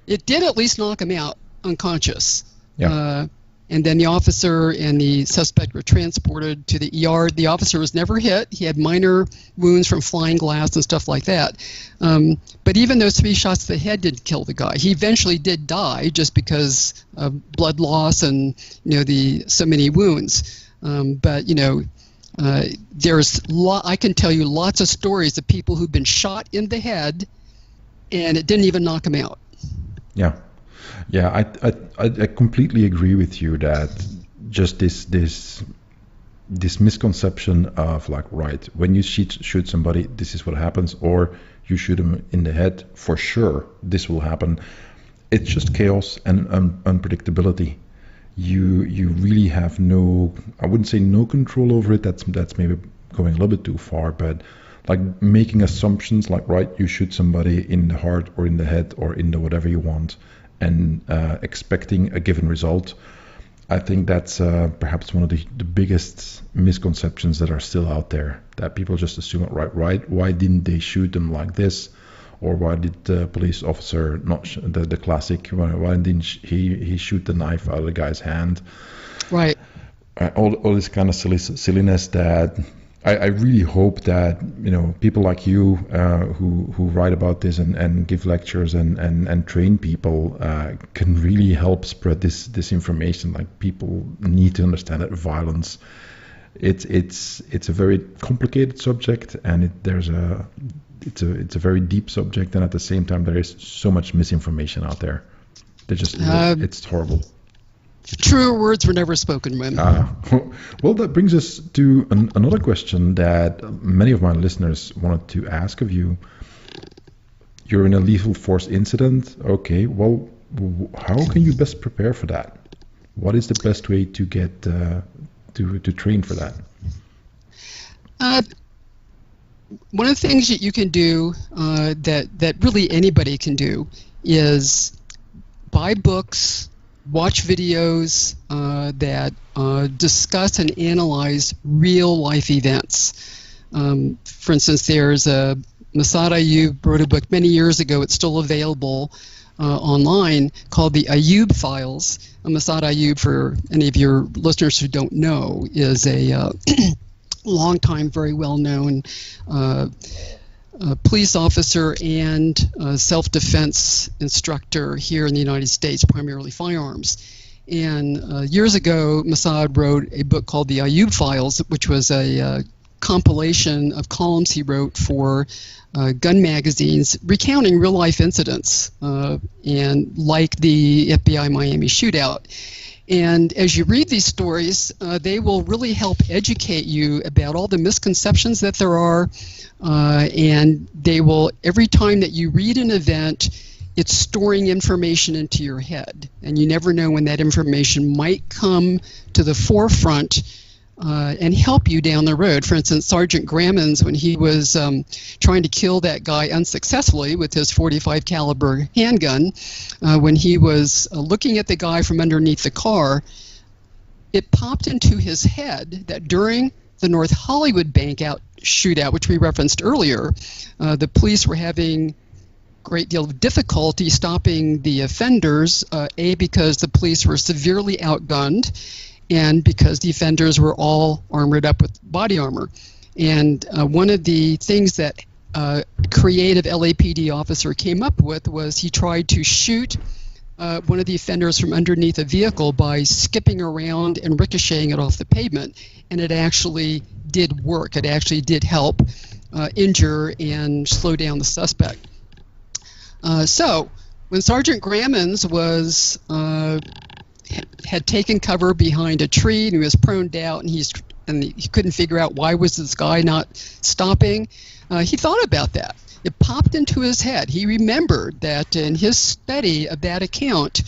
S3: It did at least knock him out unconscious.
S4: Yeah.
S3: And then the officer and the suspect were transported to the ER. The officer was never hit. He had minor wounds from flying glass and stuff like that. But even those 3 shots to the head didn't kill the guy. He eventually did die just because of blood loss and so many wounds. But I can tell you lots of stories of people who've been shot in the head, and it didn't even knock them out.
S4: Yeah. Yeah, I completely agree with you that just this misconception of like, right, when you shoot somebody, this is what happens, or you shoot them in the head, for sure, this will happen. It's just chaos and unpredictability. You really have no, I wouldn't say no control over it. That's maybe going a little bit too far, but like making assumptions like, right, you shoot somebody in the heart or in the head or in the whatever you want, and expecting a given result. I think that's perhaps one of the biggest misconceptions that are still out there, that people just assume, right, why didn't they shoot them like this? Or why did the police officer not the classic, why didn't he shoot the knife out of the guy's hand?
S3: Right.
S4: All this kind of silliness that I really hope that people like you who write about this and give lectures and train people can really help spread this information. Like, people need to understand that violence, it's a very complicated subject, and it's a very deep subject, and at the same time there is so much misinformation out there. It's horrible.
S3: Truer words were never spoken, when.
S4: Well, that brings us to another question that many of my listeners wanted to ask of you. You're in a lethal force incident. Okay, well, how can you best prepare for that? What is the best way to get to train for that?
S3: One of the things that you can do that really anybody can do is buy books, watch videos that discuss and analyze real life events. For instance, there's Massad Ayoob wrote a book many years ago. It's still available online, called the Ayoob Files. Massad Ayoob, for any of your listeners who don't know, is a long-time, very well-known police officer and self-defense instructor here in the United States, primarily firearms. And years ago, Massad wrote a book called the Ayoob Files, which was a compilation of columns he wrote for gun magazines recounting real-life incidents, and like the FBI Miami Shootout. And as you read these stories, they will really help educate you about all the misconceptions that there are, and they will, every time that you read an event, it's storing information into your head, and you never know when that information might come to the forefront and help you down the road. For instance, Sergeant Grammons, when he was trying to kill that guy unsuccessfully with his .45 caliber handgun, when he was looking at the guy from underneath the car, it popped into his head that during the North Hollywood bank shootout, which we referenced earlier, the police were having a great deal of difficulty stopping the offenders, because the police were severely outgunned, and because the offenders were all armored up with body armor. And one of the things that a creative LAPD officer came up with was he tried to shoot one of the offenders from underneath a vehicle by skipping around and ricocheting it off the pavement, and it actually did work. It actually did help injure and slow down the suspect. So when Sergeant Grammons was had taken cover behind a tree and he was proned out, and he couldn't figure out why was this guy not stopping, he thought about that. It popped into his head. He remembered that in his study of that account,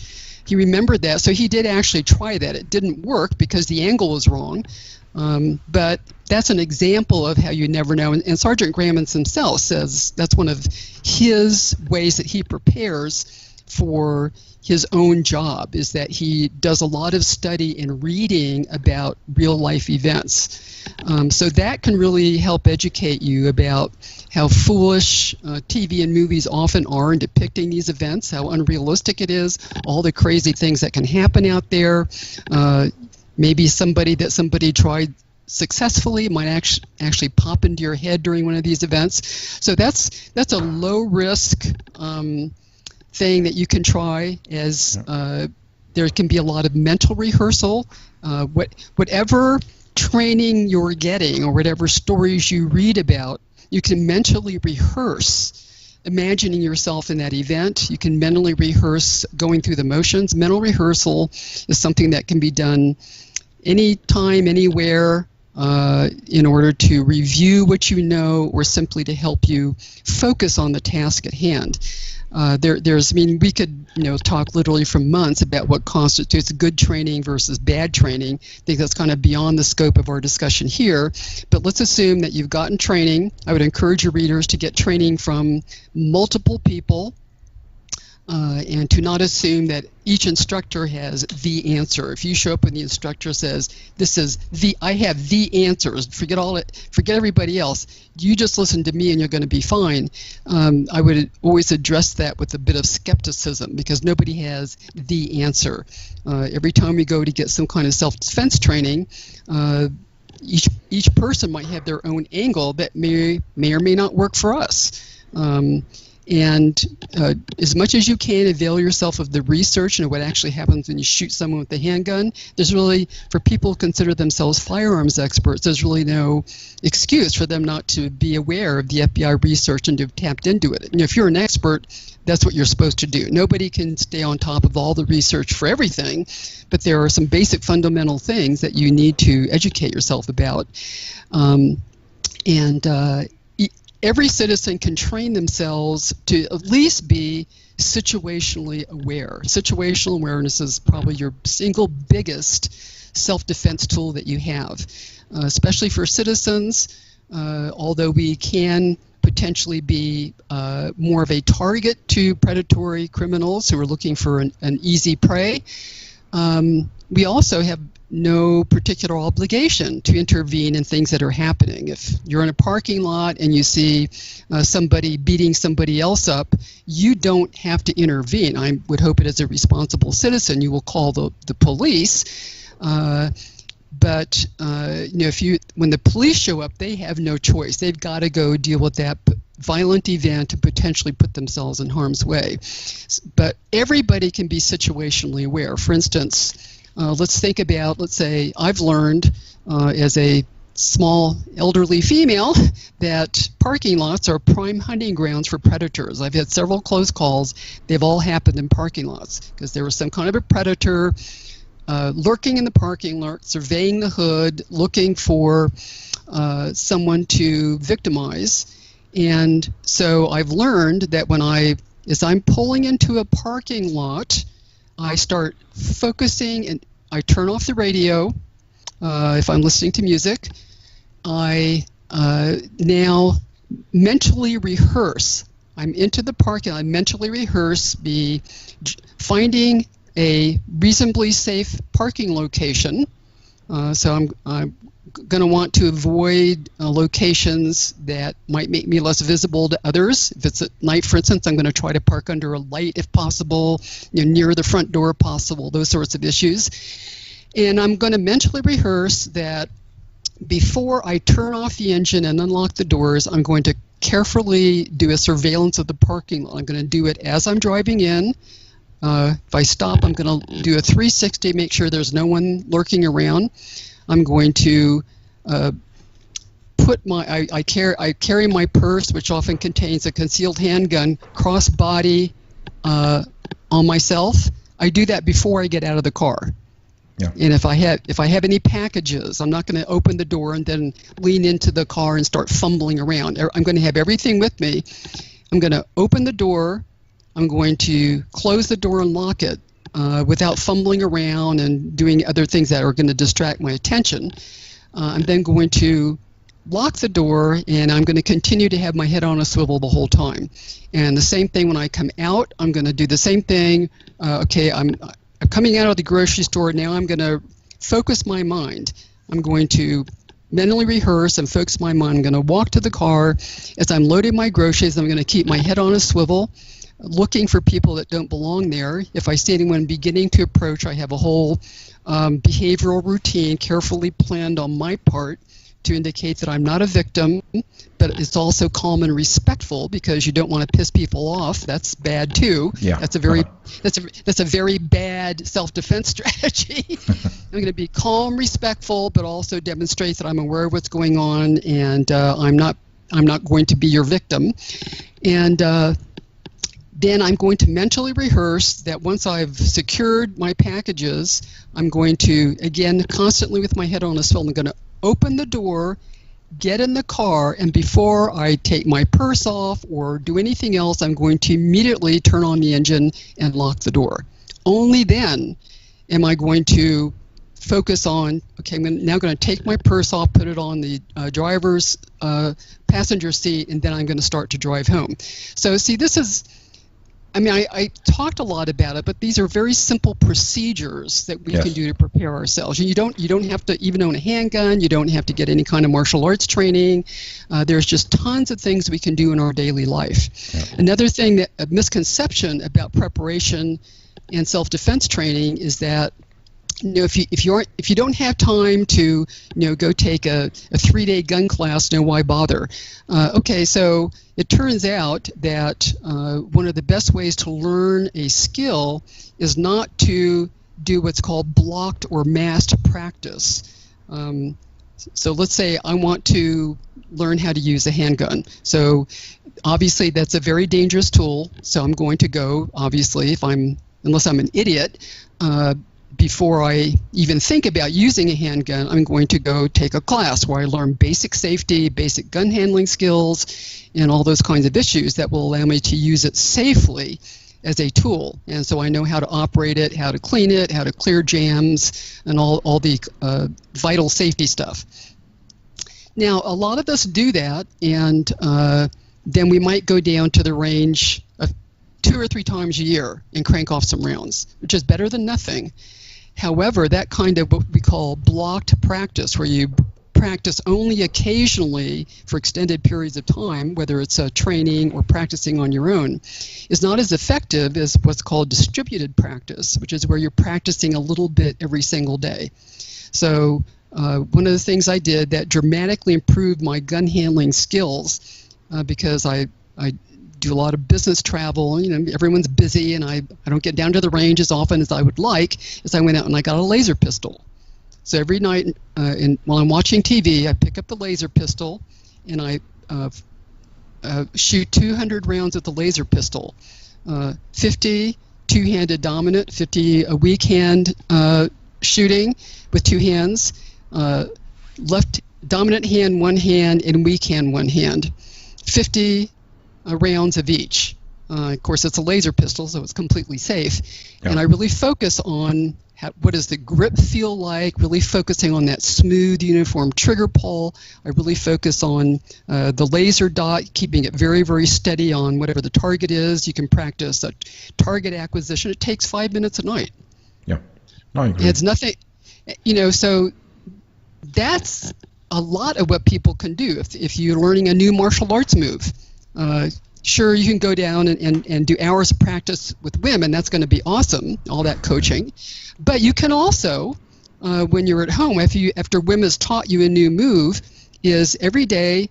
S3: he remembered that. So he did actually try that. It didn't work because the angle was wrong. But that's an example of how you never know. And Sergeant Grammons himself says that's one of his ways that he prepares for his own job, is that he does a lot of study and reading about real life events. So that can really help educate you about how foolish TV and movies often are in depicting these events, how unrealistic it is, all the crazy things that can happen out there. Maybe somebody tried successfully might actually pop into your head during one of these events. So that's a low risk thing that you can try, as there can be a lot of mental rehearsal. Whatever training you're getting or whatever stories you read about, you can mentally rehearse imagining yourself in that event. You can mentally rehearse going through the motions. Mental rehearsal is something that can be done anytime, anywhere, in order to review what you know or simply to help you focus on the task at hand. We could, talk literally for months about what constitutes good training versus bad training. I think that's kind of beyond the scope of our discussion here. But let's assume that you've gotten training. I would encourage your readers to get training from multiple people, and to not assume that each instructor has the answer. If you show up and the instructor says, I have the answers, forget everybody else, you just listen to me and you're going to be fine. I would always address that with a bit of skepticism, because nobody has the answer. Every time we go to get some kind of self-defense training, each person might have their own angle that may or may not work for us. And as much as you can, avail yourself of the research and what actually happens when you shoot someone with a handgun. There's really, for people who consider themselves firearms experts, there's really no excuse for them not to be aware of the FBI research and to have tapped into it. If you're an expert, that's what you're supposed to do. Nobody can stay on top of all the research for everything, but there are some basic fundamental things that you need to educate yourself about. Every citizen can train themselves to at least be situationally aware. Situational awareness is probably your single biggest self-defense tool that you have, especially for citizens, although we can potentially be more of a target to predatory criminals who are looking for an easy prey. We also have no particular obligation to intervene in things that are happening. If you're in a parking lot and you see somebody beating somebody else up, you don't have to intervene. I would hope it as a responsible citizen you will call the police. But when the police show up, they have no choice. They've got to go deal with that violent event and potentially put themselves in harm's way. But everybody can be situationally aware. For instance, let's say I've learned as a small elderly female that parking lots are prime hunting grounds for predators. I've had several close calls. They've all happened in parking lots because there was some kind of a predator lurking in the parking lot, surveying the hood, looking for someone to victimize. And so I've learned that as I'm pulling into a parking lot, I start focusing and I turn off the radio if I'm listening to music. I now mentally rehearse. I'm into the parking lot. I mentally rehearse finding a reasonably safe parking location. So I'm going to want to avoid locations that might make me less visible to others. If it's at night, for instance, I'm going to try to park under a light if possible, near the front door if possible, those sorts of issues. And I'm going to mentally rehearse that before I turn off the engine and unlock the doors, I'm going to carefully do a surveillance of the parking lot. I'm going to do it as I'm driving in. If I stop, I'm going to do a 360, make sure there's no one lurking around. I'm going to put my, I carry my purse, which often contains a concealed handgun, cross-body on myself. I do that before I get out of the car.
S4: Yeah.
S3: And if I have any packages, I'm not going to open the door and then lean into the car and start fumbling around. I'm going to have everything with me. I'm going to open the door. I'm going to close the door and lock it without fumbling around and doing other things that are going to distract my attention. I'm then going to lock the door, and I'm going to continue to have my head on a swivel the whole time. And the same thing when I come out, I'm going to do the same thing. Okay, I'm coming out of the grocery store. Now I'm going to focus my mind. I'm going to mentally rehearse and focus my mind. I'm going to walk to the car. As I'm loading my groceries, I'm going to keep my head on a swivel, looking for people that don't belong there. If I see anyone beginning to approach, I have a whole behavioral routine carefully planned on my part to indicate that I'm not a victim, but it's also calm and respectful, because you don't want to piss people off. That's bad too.
S4: Yeah.
S3: That's a very bad self-defense strategy. I'm going to be calm, respectful, but also demonstrate that I'm aware of what's going on, and I'm not going to be your victim. And then I'm going to mentally rehearse that once I've secured my packages, I'm going to, again, constantly with my head on a swivel, I'm going to open the door, get in the car, and before I take my purse off or do anything else, I'm going to immediately turn on the engine and lock the door. Only then am I going to focus on, okay, I'm now going to take my purse off, put it on the driver's passenger seat, and then I'm going to start to drive home. So see, this is, I mean, I talked a lot about it, but these are very simple procedures that we can do to prepare ourselves. You don't have to even own a handgun. You don't have to get any kind of martial arts training. There's just tons of things we can do in our daily life. Yeah. Another thing, that a misconception about preparation and self-defense training is that, you know, if you don't have time to, you know, go take a 3-day gun class, you know, why bother? Okay, so it turns out that one of the best ways to learn a skill is not to do what's called blocked or masked practice. So let's say I want to learn how to use a handgun. So obviously that's a very dangerous tool. So I'm going to go, obviously, unless I'm an idiot, before I even think about using a handgun, I'm going to go take a class where I learn basic safety, basic gun handling skills, and all those kinds of issues that will allow me to use it safely as a tool. And so I know how to operate it, how to clean it, how to clear jams, and all the vital safety stuff. Now, a lot of us do that, and then we might go down to the range 2 or 3 times a year and crank off some rounds, which is better than nothing. However, that kind of what we call blocked practice, where you practice only occasionally for extended periods of time, whether it's training or practicing on your own, is not as effective as what's called distributed practice, which is where you're practicing a little bit every single day. So one of the things I did that dramatically improved my gun handling skills, because I do a lot of business travel, you know, everyone's busy, and I don't get down to the range as often as I would like, is I went out and I got a laser pistol. So every night while I'm watching TV, I pick up the laser pistol and I shoot 200 rounds with the laser pistol. 50 two-handed dominant, 50 a weak hand shooting with 2 hands, left dominant hand 1 hand and weak hand 1 hand, 50 rounds of each. Of course, it's a laser pistol, so it's completely safe. Yeah. And I really focus on what does the grip feel like, really focusing on that smooth, uniform trigger pull. I really focus on the laser dot, keeping it very, very steady on whatever the target is. You can practice a target acquisition. It takes 5 minutes a night.
S4: Yeah, no, I agree.
S3: It's nothing, you know, so that's a lot of what people can do. If you're learning a new martial arts move, sure, you can go down and do hours of practice with women. That's going to be awesome, all that coaching. But you can also when you're at home, after Wim has taught you a new move, is every day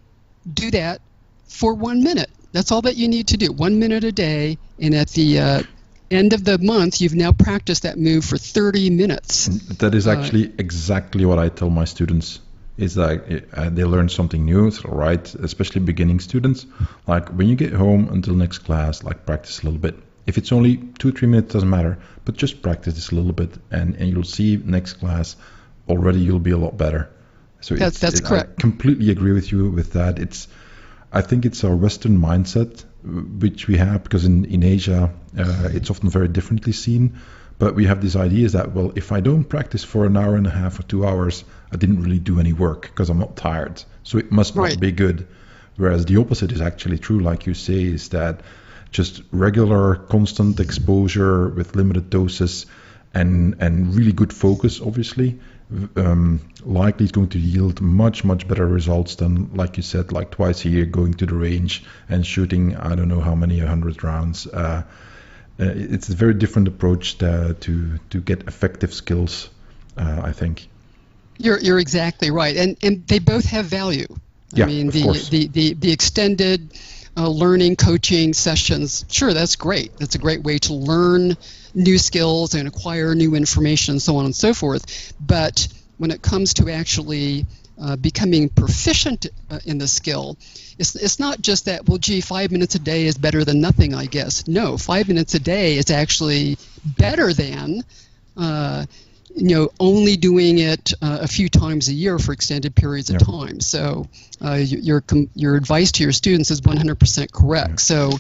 S3: do that for 1 minute. That's all that you need to do, 1 minute a day, and at the end of the month, you've now practiced that move for 30 minutes.
S4: That is actually exactly what I tell my students. Is like they learn something new, right? Especially beginning students. Like when you get home until next class, like practice a little bit. If it's only 2-3 minutes, doesn't matter, but just practice this a little bit, and you'll see next class already you'll be a lot better. So
S3: that's correct.
S4: I completely agree with you with that. I think it's our Western mindset which we have, because in Asia it's often very differently seen. But we have these ideas that, well, if I don't practice for an hour and a half or 2 hours, I didn't really do any work because I'm not tired. So it must not be good. Whereas the opposite is actually true, like you say, is that just regular, constant exposure with limited doses and really good focus, obviously, likely is going to yield much, much better results than, like you said, like twice a year going to the range and shooting, I don't know how many, 100 rounds. It's a very different approach to get effective skills, I think.
S3: You're exactly right, and they both have value.
S4: Yeah,
S3: I mean,
S4: of course.
S3: the extended learning coaching sessions, sure, that's great. That's a great way to learn new skills and acquire new information and so on and so forth. But when it comes to actually becoming proficient in the skill, it's not just that, well, gee, 5 minutes a day is better than nothing, I guess. No, 5 minutes a day is actually better than only doing it a few times a year for extended periods of time. So your advice to your students is 100% correct. Yeah. So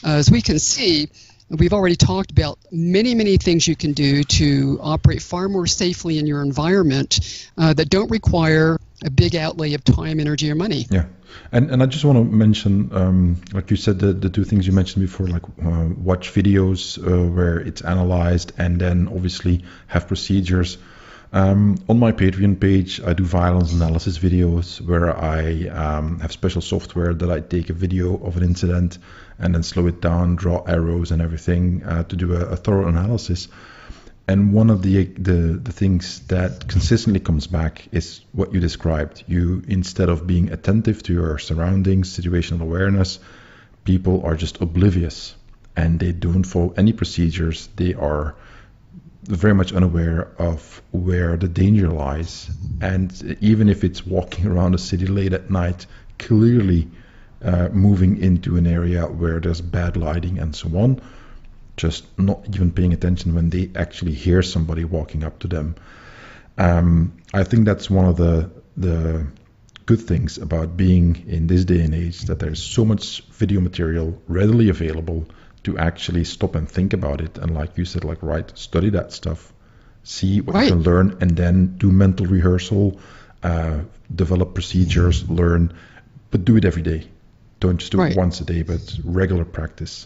S3: as we can see, we've already talked about many things you can do to operate far more safely in your environment that don't require a big outlay of time, energy, or money.
S4: Yeah. And I just want to mention, like you said, the two things you mentioned before, like watch videos where it's analyzed, and then obviously have procedures. On my Patreon page, I do violence analysis videos where I have special software that I take a video of an incident and then slow it down, draw arrows and everything to do a thorough analysis. And one of the things that consistently comes back is what you described. You, instead of being attentive to your surroundings, situational awareness, people are just oblivious and they don't follow any procedures. They are very much unaware of where the danger lies. And even if it's walking around a city late at night, clearly moving into an area where there's bad lighting and so on, just not even paying attention when they actually hear somebody walking up to them. I think that's one of the good things about being in this day and age, that there's so much video material readily available to actually stop and think about it. And like you said, study that stuff, see what you can learn, and then do mental rehearsal, develop procedures, learn, but do it every day. Don't just do it once a day, but regular practice.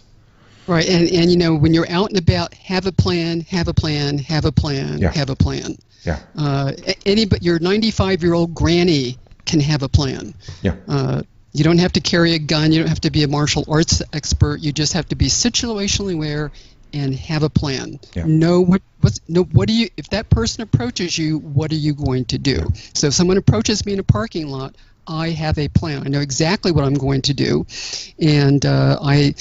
S3: Right, and when you're out and about, have a plan, have a plan, have a plan, have a plan.
S4: Yeah.
S3: But your 95-year-old granny can have a plan.
S4: Yeah.
S3: You don't have to carry a gun. You don't have to be a martial arts expert. You just have to be situationally aware and have a plan.
S4: Yeah.
S3: If that person approaches you, what are you going to do? Yeah. So if someone approaches me in a parking lot, I have a plan. I know exactly what I'm going to do, and I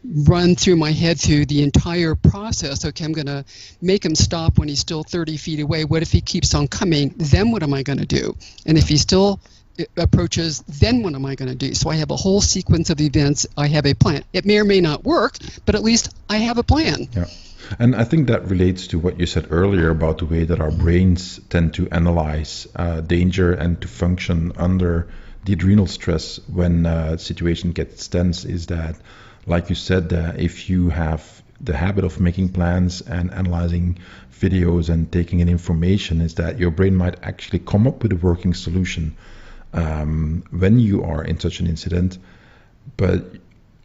S3: run through my head through the entire process. Okay, I'm going to make him stop when he's still 30 feet away. What if he keeps on coming? Then what am I going to do? And if he still approaches, then what am I going to do? So I have a whole sequence of events. I have a plan. It may or may not work, but at least I have a plan.
S4: Yeah. And I think that relates to what you said earlier about the way that our brains tend to analyze danger and to function under the adrenal stress when a situation gets tense, is that, like you said, if you have the habit of making plans and analyzing videos and taking in information, is that your brain might actually come up with a working solution when you are in such an incident. But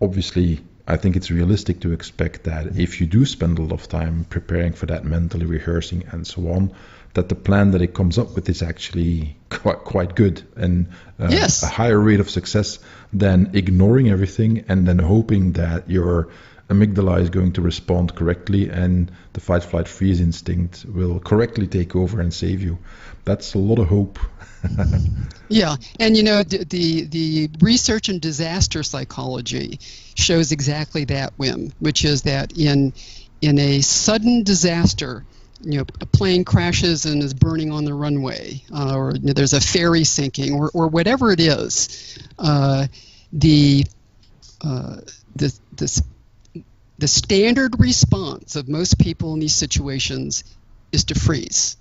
S4: obviously, I think it's realistic to expect that if you do spend a lot of time preparing for that, mentally rehearsing and so on, that the plan that it comes up with is actually quite good and a higher rate of success than ignoring everything and then hoping that your amygdala is going to respond correctly, and the fight, flight, freeze instinct will correctly take over and save you. That's a lot of hope.
S3: Yeah, and the research in disaster psychology shows exactly that, Wim, which is that in a sudden disaster, a plane crashes and is burning on the runway, or there's a ferry sinking, or whatever it is, the standard response of most people in these situations is to freeze.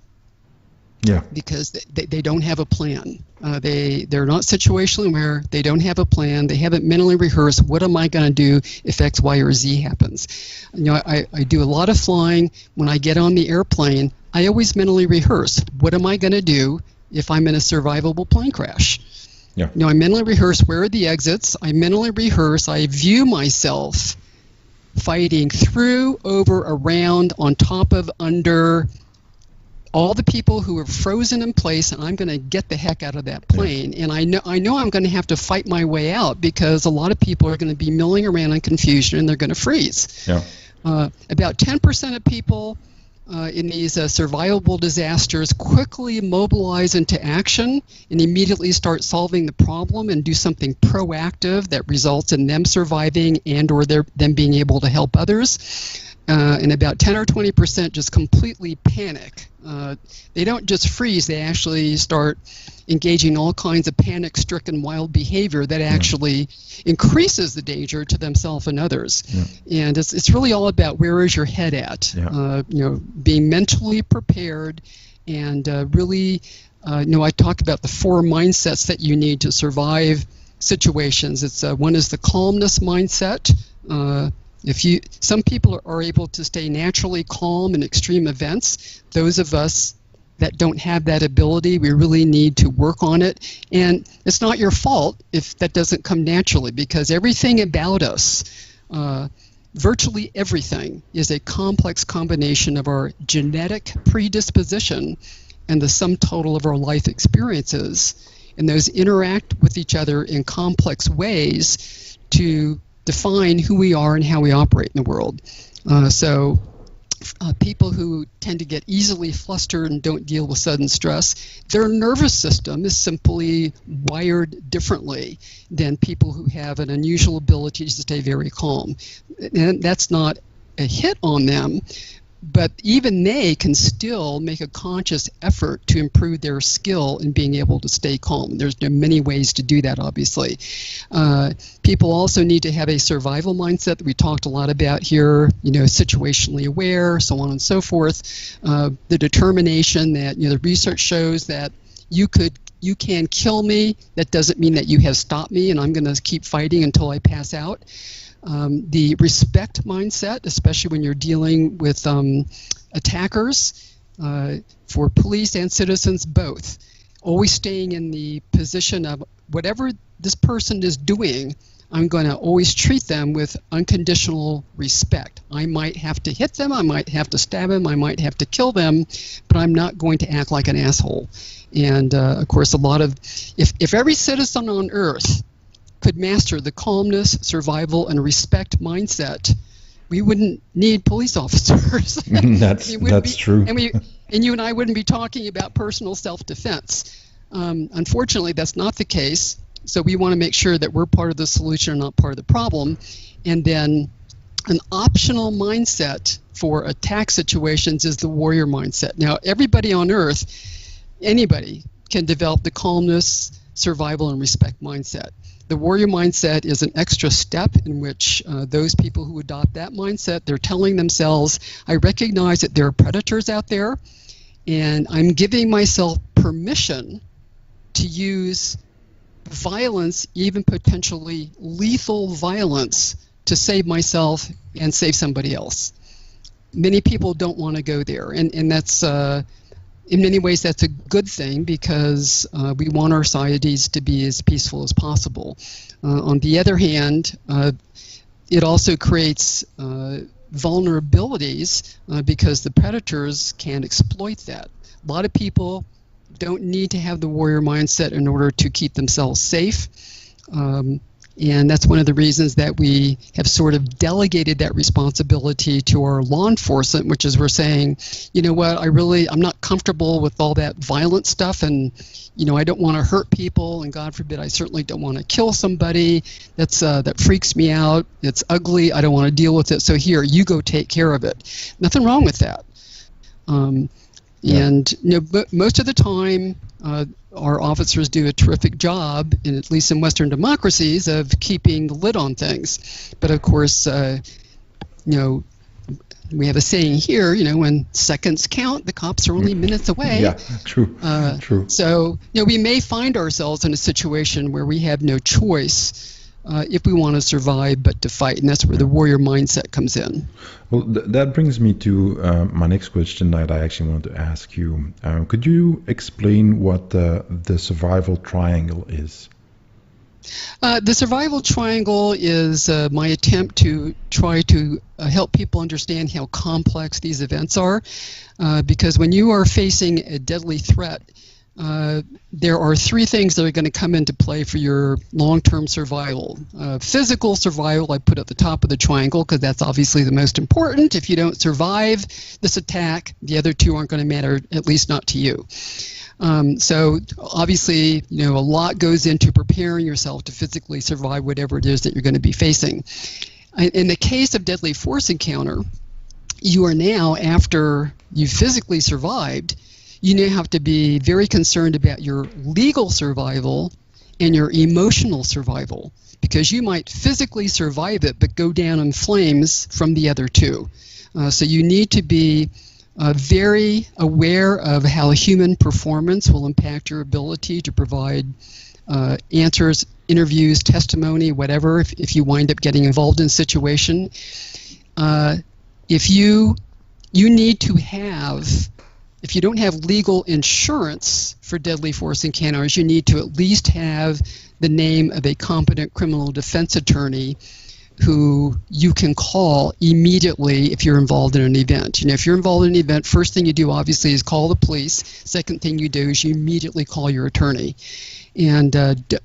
S4: Yeah.
S3: Because they don't have a plan. They're not situationally aware. They don't have a plan. They haven't mentally rehearsed, what am I going to do if X, Y, or Z happens? I do a lot of flying. When I get on the airplane, I always mentally rehearse, what am I going to do if I'm in a survivable plane crash?
S4: Yeah.
S3: I mentally rehearse, where are the exits? I mentally rehearse, I view myself fighting through, over, around, on top of, under all the people who are frozen in place, and I'm going to get the heck out of that plane. And I know I'm going to have to fight my way out, because a lot of people are going to be milling around in confusion and they're going to freeze.
S4: Yeah.
S3: About 10% of people in these survivable disasters quickly mobilize into action and immediately start solving the problem and do something proactive that results in them surviving and or them being able to help others. And about 10 or 20% just completely panic. They don't just freeze, they actually start engaging all kinds of panic-stricken wild behavior that actually increases the danger to themselves and others. Yeah. And it's really all about, where is your head at? Yeah. Being mentally prepared, and really, I talk about the 4 mindsets that you need to survive situations. It's one is the Calmness Mindset. Some people are able to stay naturally calm in extreme events. Those of us that don't have that ability, we really need to work on it. And it's not your fault if that doesn't come naturally, because everything about us, virtually everything, is a complex combination of our genetic predisposition and the sum total of our life experiences. And those interact with each other in complex ways to define who we are and how we operate in the world. So people who tend to get easily flustered and don't deal with sudden stress, their nervous system is simply wired differently than people who have an unusual ability to stay very calm. And that's not a hit on them, but even they can still make a conscious effort to improve their skill in being able to stay calm. There's many ways to do that, obviously. People also need to have a survival mindset that we talked a lot about here, situationally aware, so on and so forth. The determination that, the research shows that you can kill me. That doesn't mean that you have stopped me, and I'm going to keep fighting until I pass out. The respect mindset, especially when you're dealing with attackers, for police and citizens both. Always staying in the position of, whatever this person is doing, I'm going to always treat them with unconditional respect. I might have to hit them, I might have to stab them, I might have to kill them, but I'm not going to act like an asshole. And of course, if every citizen on Earth could master the calmness, survival, and respect mindset, we wouldn't need police officers.
S4: That's true.
S3: And you and I wouldn't be talking about personal self-defense. Unfortunately, that's not the case. So we want to make sure that we're part of the solution and not part of the problem. And then an optional mindset for attack situations is the warrior mindset. Now, everybody on Earth, anybody can develop the calmness, survival, and respect mindset. The warrior mindset is an extra step in which those people who adopt that mindset, they're telling themselves, I recognize that there are predators out there, and I'm giving myself permission to use violence, even potentially lethal violence, to save myself and save somebody else. Many people don't want to go there, and that's in many ways that's a good thing, because we want our societies to be as peaceful as possible. On the other hand, it also creates vulnerabilities because the predators can exploit that. A lot of people don't need to have the warrior mindset in order to keep themselves safe. And that's one of the reasons that we have sort of delegated that responsibility to our law enforcement, which is we're saying, you know what, I'm not comfortable with all that violent stuff, and I don't want to hurt people, and God forbid, I certainly don't want to kill somebody. That freaks me out. It's ugly. I don't want to deal with it. So here, you go take care of it. Nothing wrong with that. And most of the time, our officers do a terrific job, at least in Western democracies, of keeping the lid on things. But of course, we have a saying here, when seconds count, the cops are only minutes away.
S4: Yeah, true. True.
S3: So, we may find ourselves in a situation where we have no choice if we want to survive but to fight, and that's where the warrior mindset comes in.
S4: Well, that brings me to my next question that I actually wanted to ask you. Could you explain what the survival triangle is?
S3: The survival triangle is my attempt to try to help people understand how complex these events are, because when you are facing a deadly threat, there are three things that are going to come into play for your long-term survival. Physical survival, I put at the top of the triangle because that's obviously the most important. If you don't survive this attack, the other two aren't going to matter, at least not to you. So obviously, a lot goes into preparing yourself to physically survive whatever it is that you're going to be facing. In the case of deadly force encounter, you are now, after you physically survived, you now have to be very concerned about your legal survival and your emotional survival, because you might physically survive it but go down in flames from the other two. So you need to be very aware of how human performance will impact your ability to provide answers, interviews, testimony, whatever, if you wind up getting involved in a situation. If you need to have, if you don't have legal insurance for deadly force encounters, you need to at least have the name of a competent criminal defense attorney who you can call immediately if you're involved in an event. If you're involved in an event, first thing you do obviously is call the police. Second thing you do is you immediately call your attorney. And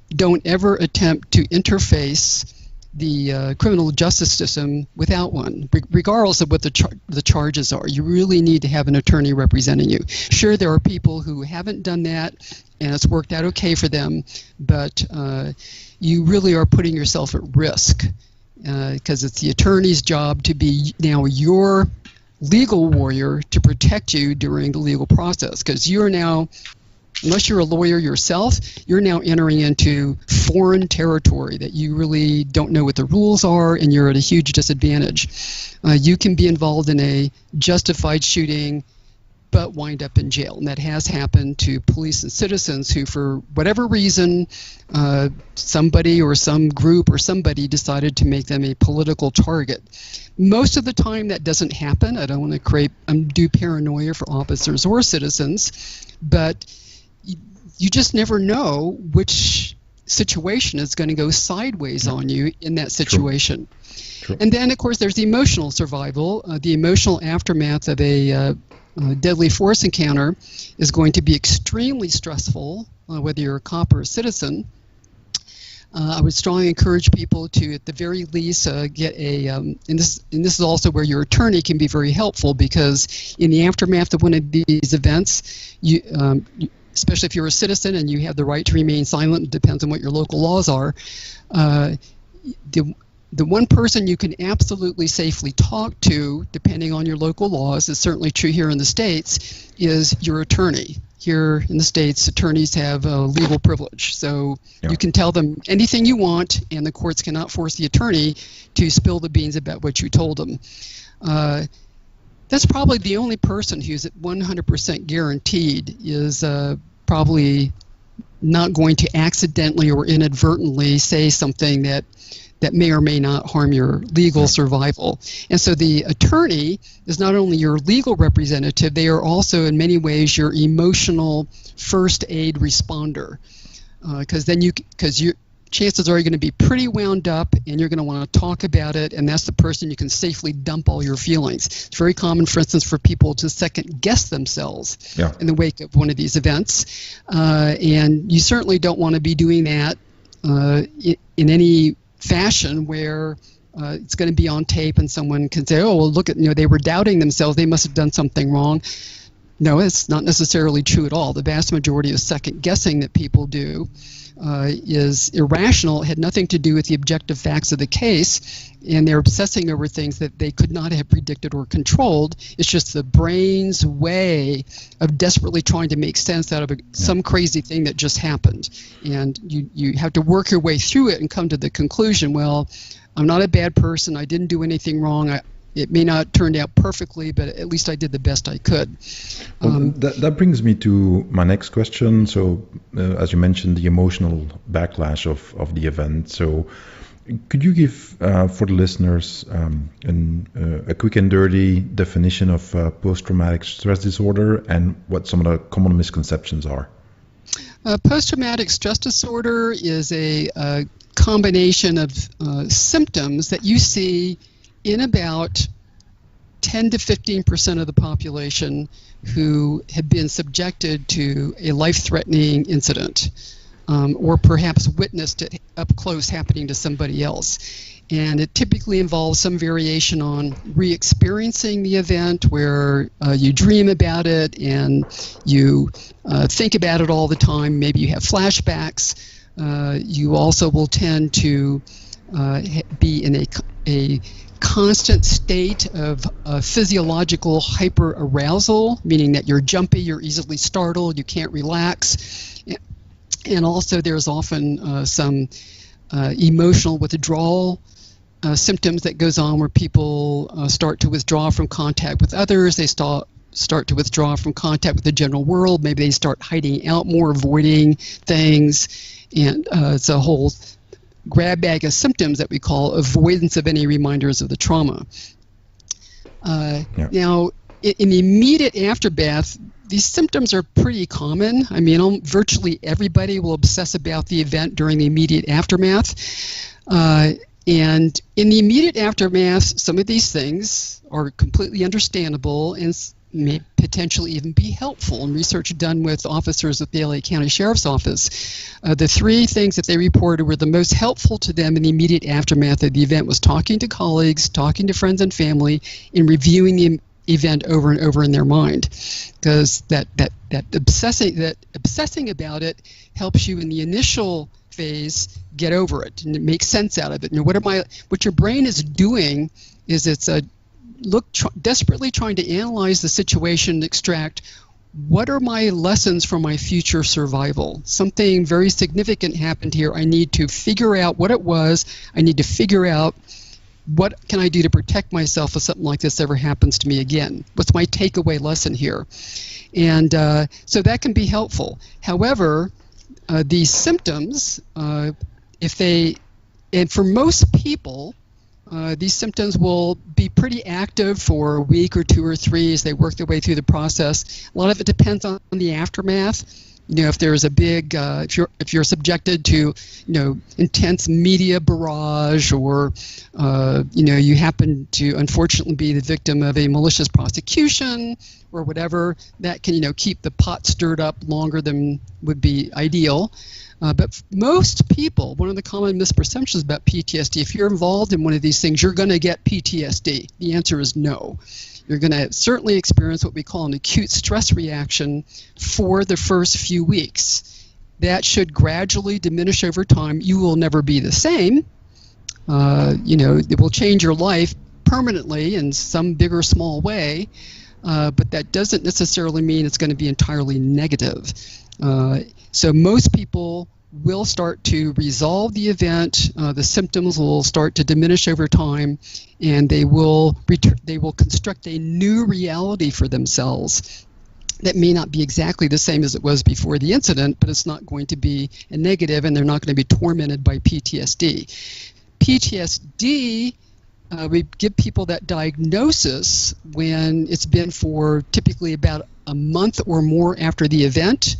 S3: don't ever attempt to interface the criminal justice system without one, regardless of what the charges are. You really need to have an attorney representing you. Sure, there are people who haven't done that and it's worked out okay for them, but you really are putting yourself at risk, because it's the attorney's job to be now your legal warrior to protect you during the legal process, because you're now, unless you're a lawyer yourself, you're now entering into foreign territory that you really don't know what the rules are, and you're at a huge disadvantage. You can be involved in a justified shooting but wind up in jail, and that has happened to police and citizens who, for whatever reason, somebody or some group or somebody decided to make them a political target. Most of the time that doesn't happen. I don't want to create undue paranoia for officers or citizens, but you just never know which situation is going to go sideways on you in that situation. True. And then, of course, there's the emotional survival. The emotional aftermath of a deadly force encounter is going to be extremely stressful, whether you're a cop or a citizen. I would strongly encourage people to, at the very least, get a, and this is also where your attorney can be very helpful, because in the aftermath of one of these events, especially if you're a citizen and you have the right to remain silent, it depends on what your local laws are, the one person you can absolutely safely talk to, depending on your local laws, is certainly true here in the States, is your attorney. Here in the States, attorneys have legal privilege. So you can tell them anything you want, and the courts cannot force the attorney to spill the beans about what you told them. That's probably the only person who's at 100% guaranteed is probably not going to accidentally or inadvertently say something that may or may not harm your legal survival. And so the attorney is not only your legal representative, they are also in many ways your emotional first aid responder. Because chances are you're going to be pretty wound up and you're going to want to talk about it, and that's the person you can safely dump all your feelings. It's very common, for instance, for people to second guess themselves in the wake of one of these events. And you certainly don't want to be doing that in any fashion where it's going to be on tape and someone can say, oh, well, look at, they were doubting themselves, they must have done something wrong. No, it's not necessarily true at all. The vast majority of second guessing that people do is irrational. It had nothing to do with the objective facts of the case, and they're obsessing over things that they could not have predicted or controlled. It's just the brain's way of desperately trying to make sense out of some crazy thing that just happened. And you have to work your way through it and come to the conclusion, well, I'm not a bad person, I didn't do anything wrong, it may not have turned out perfectly, but at least I did the best I could.
S4: That brings me to my next question. So, as you mentioned, the emotional backlash of the event. So, could you give, for the listeners, a quick and dirty definition of post-traumatic stress disorder and what some of the common misconceptions are?
S3: Post-traumatic stress disorder is a combination of symptoms that you see in about 10 to 15% of the population who have been subjected to a life-threatening incident, or perhaps witnessed it up close happening to somebody else. And it typically involves some variation on re-experiencing the event, where you dream about it and you think about it all the time. Maybe you have flashbacks. You also will tend to be in a constant state of physiological hyperarousal, meaning that you're jumpy, you're easily startled, you can't relax. And also there's often some emotional withdrawal symptoms that goes on, where people start to withdraw from contact with others. They start to withdraw from contact with the general world. Maybe they start hiding out more, avoiding things. And it's a whole grab bag of symptoms that we call avoidance of any reminders of the trauma. Now, in the immediate aftermath, these symptoms are pretty common. I mean, virtually everybody will obsess about the event during the immediate aftermath. And in the immediate aftermath, some of these things are completely understandable and may potentially even be helpful. In research done with officers at the LA County Sheriff's Office, the three things that they reported were the most helpful to them in the immediate aftermath of the event was talking to colleagues, talking to friends and family, and reviewing the event over and over in their mind, because that obsessing about it helps you in the initial phase get over it and make sense out of it. And what your brain is doing is it's desperately trying to analyze the situation and extract what are my lessons from my future survival. Something very significant happened here. I need to figure out what it was. I need to figure out what can I do to protect myself if something like this ever happens to me again. What's my takeaway lesson here? And so that can be helpful. However, these symptoms, and for most people, these symptoms will be pretty active for a week or two or three as they work their way through the process. A lot of it depends on the aftermath. If there's a big, if you're subjected to, intense media barrage, or, you happen to unfortunately be the victim of a malicious prosecution or whatever, that can, keep the pot stirred up longer than would be ideal. But most people, one of the common misperceptions about PTSD, if you're involved in one of these things, you're going to get PTSD. The answer is no. You're going to certainly experience what we call an acute stress reaction for the first few weeks. That should gradually diminish over time. You will never be the same. It will change your life permanently in some big or small way, but that doesn't necessarily mean it's going to be entirely negative. So most people will start to resolve the event. The symptoms will start to diminish over time, and they will construct a new reality for themselves that may not be exactly the same as it was before the incident, but it's not going to be a negative, and they're not going to be tormented by PTSD. PTSD, we give people that diagnosis when it's been for typically about a month or more after the event.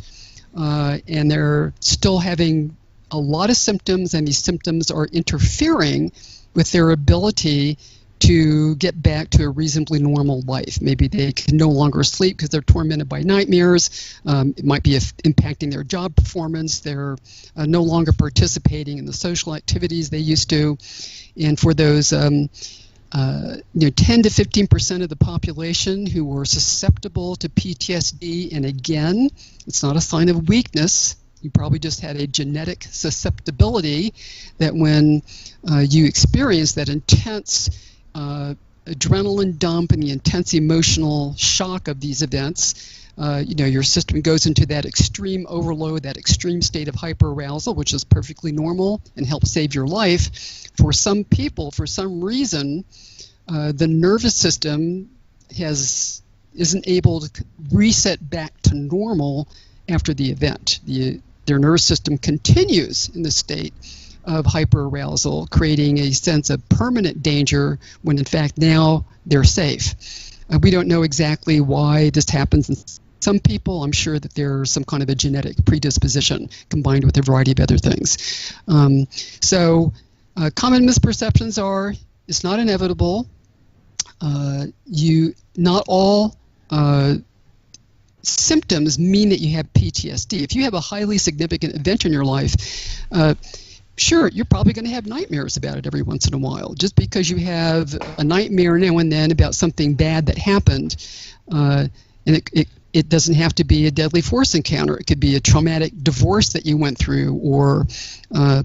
S3: And they're still having a lot of symptoms, and these symptoms are interfering with their ability to get back to a reasonably normal life. Maybe they can no longer sleep because they're tormented by nightmares. It might be impacting their job performance. They're no longer participating in the social activities they used to. And for those 10 to 15% of the population who were susceptible to PTSD, and again, it's not a sign of weakness. You probably just had a genetic susceptibility that when you experience that intense adrenaline dump and the intense emotional shock of these events, your system goes into that extreme overload, that extreme state of hyperarousal, which is perfectly normal and helps save your life. For some people, for some reason, the nervous system isn't able to reset back to normal after the event. Their nervous system continues in the state of hyperarousal, creating a sense of permanent danger when in fact now they're safe. We don't know exactly why this happens in some people. I'm sure that there's some kind of a genetic predisposition combined with a variety of other things. Common misperceptions are, it's not inevitable. Not all symptoms mean that you have PTSD. If you have a highly significant event in your life, sure, you're probably going to have nightmares about it every once in a while. Just because you have a nightmare now and then about something bad that happened, and it doesn't have to be a deadly force encounter. It could be a traumatic divorce that you went through, or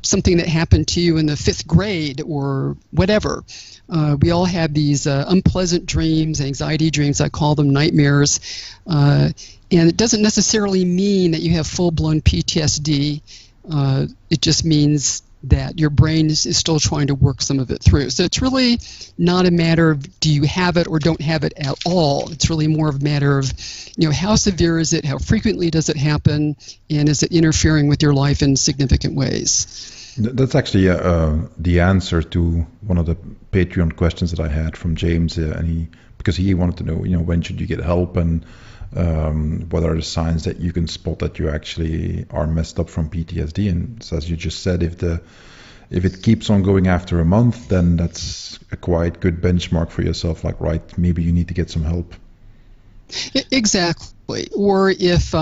S3: something that happened to you in the 5th grade, or whatever. We all have these unpleasant dreams, anxiety dreams, I call them nightmares. And it doesn't necessarily mean that you have full-blown PTSD. It just means that your brain is still trying to work some of it through. So it's really not a matter of do you have it or don't have it at all. It's really more of a matter of, how severe is it, how frequently does it happen, and is it interfering with your life in significant ways?
S4: That's actually the answer to one of the Patreon questions that I had from James, because he wanted to know, when should you get help, and what are the signs that you can spot that you actually are messed up from PTSD. And so as you just said, if it keeps on going after a month, then that's a quite good benchmark for yourself, like, right, maybe you need to get some help.
S3: Exactly. Or if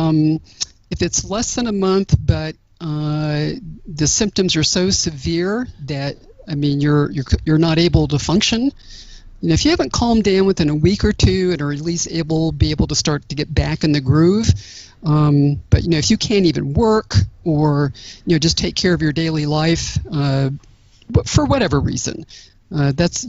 S3: it's less than a month, but the symptoms are so severe that, you're not able to function. If you haven't calmed down within a week or two and are at least be able to start to get back in the groove, but if you can't even work or just take care of your daily life, for whatever reason, that's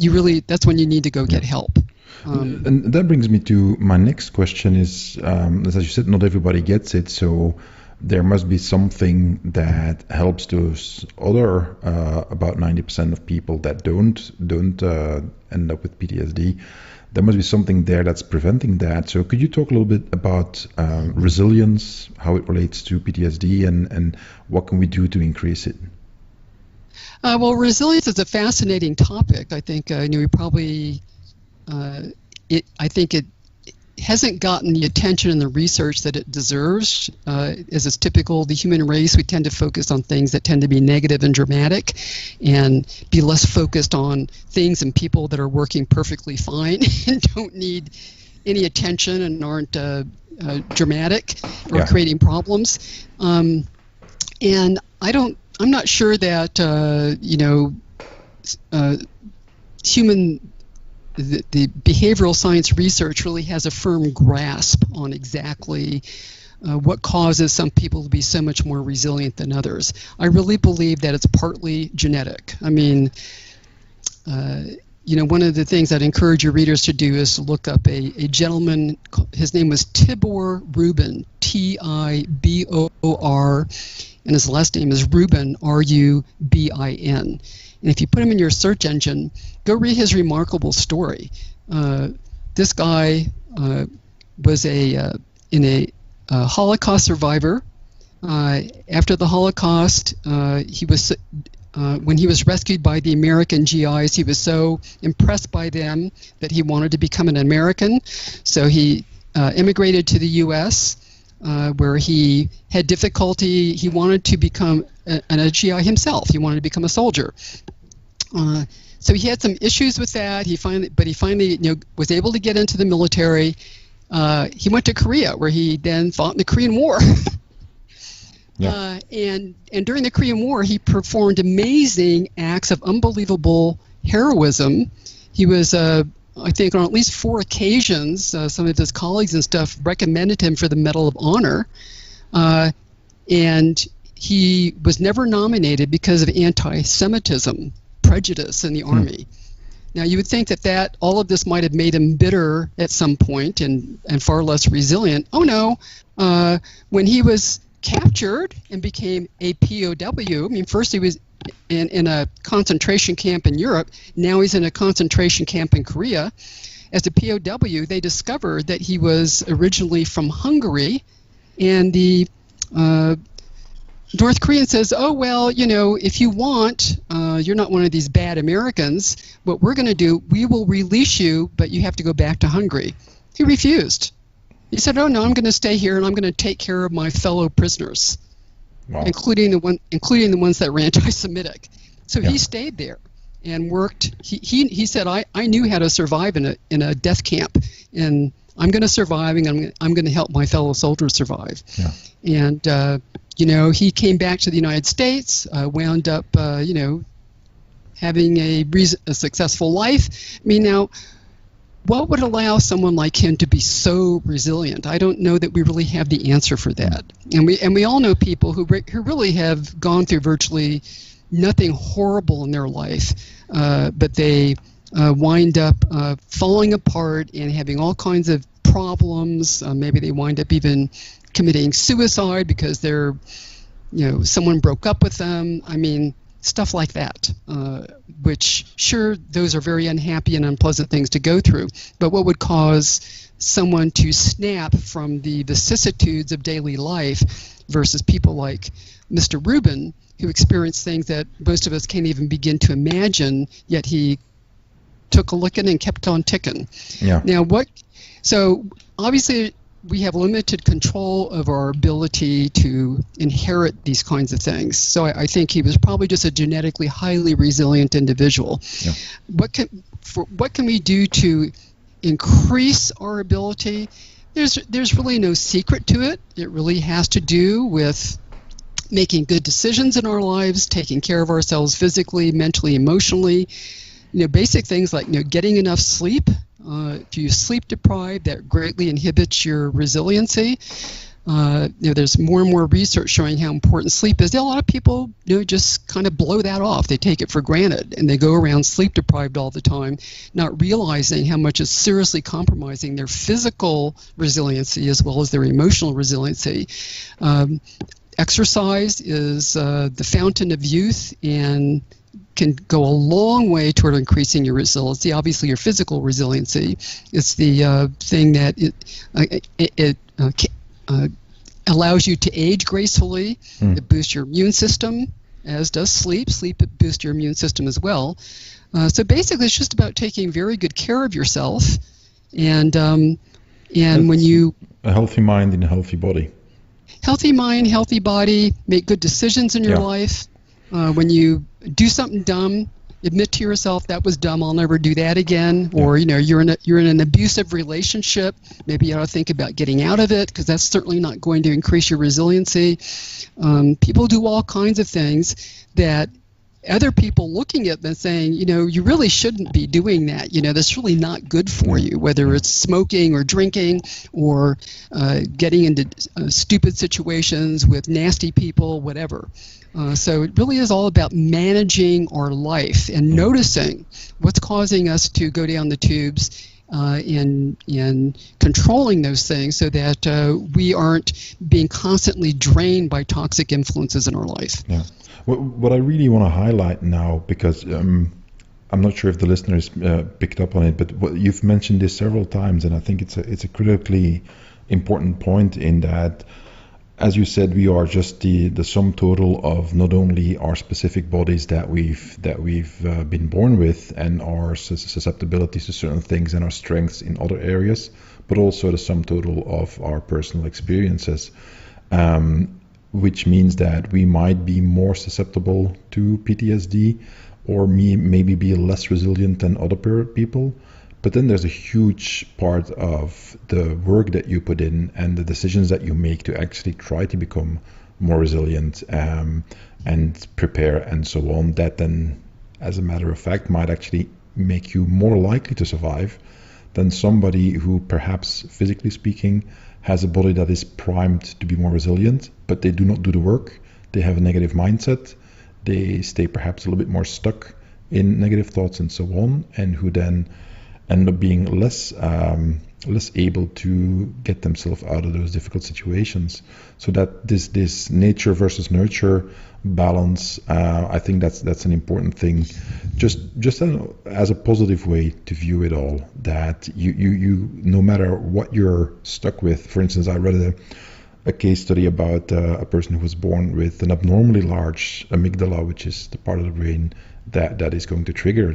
S3: when you need to go get help.
S4: And that brings me to my next question is, as you said, not everybody gets it, so there must be something that helps those other about 90% of people that don't end up with PTSD. There must be something there that's preventing that. So could you talk a little bit about resilience, how it relates to PTSD, and what can we do to increase it?
S3: Well, resilience is a fascinating topic. I think we probably it hasn't gotten the attention and the research that it deserves. As is typical of the human race, we tend to focus on things that tend to be negative and dramatic, and be less focused on things and people that are working perfectly fine and don't need any attention and aren't dramatic or creating problems. And I'm not sure that the behavioral science research really has a firm grasp on exactly what causes some people to be so much more resilient than others. I really believe that it's partly genetic. One of the things I'd encourage your readers to do is to look up a gentleman. His name was Tibor Rubin, Tibor, and his last name is Rubin, Rubin. And if you put him in your search engine, go read his remarkable story. This guy was a Holocaust survivor. After the Holocaust, when he was rescued by the American GIs, he was so impressed by them that he wanted to become an American. So he immigrated to the U.S., where he had difficulty. He wanted to become a GI himself. He wanted to become a soldier. So he had some issues with that. He finally was able to get into the military. He went to Korea, where he then fought in the Korean War.
S2: Yeah.
S3: And during the Korean War, he performed amazing acts of unbelievable heroism. He was, I think, on at least 4 occasions, some of his colleagues and stuff recommended him for the Medal of Honor. And he was never nominated because of anti-Semitism, prejudice in the Army. Now, you would think that all of this might have made him bitter at some point and far less resilient. Oh, no. When he was captured and became a POW, I mean, first he was in a concentration camp in Europe. Now he's in a concentration camp in Korea. As a POW, they discovered that he was originally from Hungary, and the North Korean says, oh, well, if you want, you're not one of these bad Americans. What we're going to do, we will release you, but you have to go back to Hungary. He refused. He said, oh, no, I'm going to stay here, and I'm going to take care of my fellow prisoners,
S4: Wow.
S3: including the ones that were anti-Semitic. So he stayed there and worked. He said, I knew how to survive in a death camp, and I'm going to survive, and I'm going to help my fellow soldiers survive.
S4: Yeah.
S3: And he came back to the United States, wound up, having a successful life. I mean, now, what would allow someone like him to be so resilient? I don't know that we really have the answer for that. And we all know people who really have gone through virtually nothing horrible in their life, but they wind up falling apart and having all kinds of problems. Maybe they wind up even committing suicide because someone broke up with them. I mean, stuff like that, which, sure, those are very unhappy and unpleasant things to go through. But what would cause someone to snap from the vicissitudes of daily life versus people like Mr. Rubin, who experienced things that most of us can't even begin to imagine, yet he took a licking and kept on ticking.
S4: Yeah.
S3: Now, so obviously we have limited control of our ability to inherit these kinds of things. So I think he was probably just a genetically highly resilient individual.
S4: Yeah.
S3: What can we do to increase our ability? There's really no secret to it. It really has to do with making good decisions in our lives, taking care of ourselves physically, mentally, emotionally. Basic things like getting enough sleep. If you sleep deprived, that greatly inhibits your resiliency. There's more and more research showing how important sleep is. A lot of people just kind of blow that off. They take it for granted, and they go around sleep deprived all the time, not realizing how much is seriously compromising their physical resiliency as well as their emotional resiliency. Exercise is the fountain of youth and can go a long way toward increasing your resiliency. Obviously, your physical resiliency is the thing that it allows you to age gracefully. It boosts your immune system, as does sleep. Sleep boosts your immune system as well. So basically, it's just about taking very good care of yourself, and when you
S4: a healthy mind in a healthy body.
S3: Healthy mind, healthy body, make good decisions in your life. When you do something dumb, admit to yourself that was dumb. I'll never do that again. Or you're in an abusive relationship. Maybe you ought to think about getting out of it, because that's certainly not going to increase your resiliency. People do all kinds of things that other people looking at them saying, you really shouldn't be doing that. That's really not good for you, whether it's smoking or drinking or getting into stupid situations with nasty people, whatever. So it really is all about managing our life and noticing what's causing us to go down the tubes in controlling those things so that we aren't being constantly drained by toxic influences in our life.
S4: Yeah. What I really want to highlight now, because I'm not sure if the listeners picked up on it, but you've mentioned this several times, and I think it's a critically important point in that, as you said, we are just the sum total of not only our specific bodies that we've been born with and our susceptibilities to certain things and our strengths in other areas, but also the sum total of our personal experiences, which means that we might be more susceptible to PTSD or maybe be less resilient than other people. But then there's a huge part of the work that you put in and the decisions that you make to actually try to become more resilient and prepare and so on, that then, as a matter of fact, might actually make you more likely to survive than somebody who, perhaps physically speaking, has a body that is primed to be more resilient, but they do not do the work. They have a negative mindset. They stay perhaps a little bit more stuck in negative thoughts and so on, and who then end up being less able to get themselves out of those difficult situations. So that this nature versus nurture balance, I think that's an important thing. Just as a positive way to view it all. That you no matter what you're stuck with. For instance, I read a case study about a person who was born with an abnormally large amygdala, which is the part of the brain that is going to trigger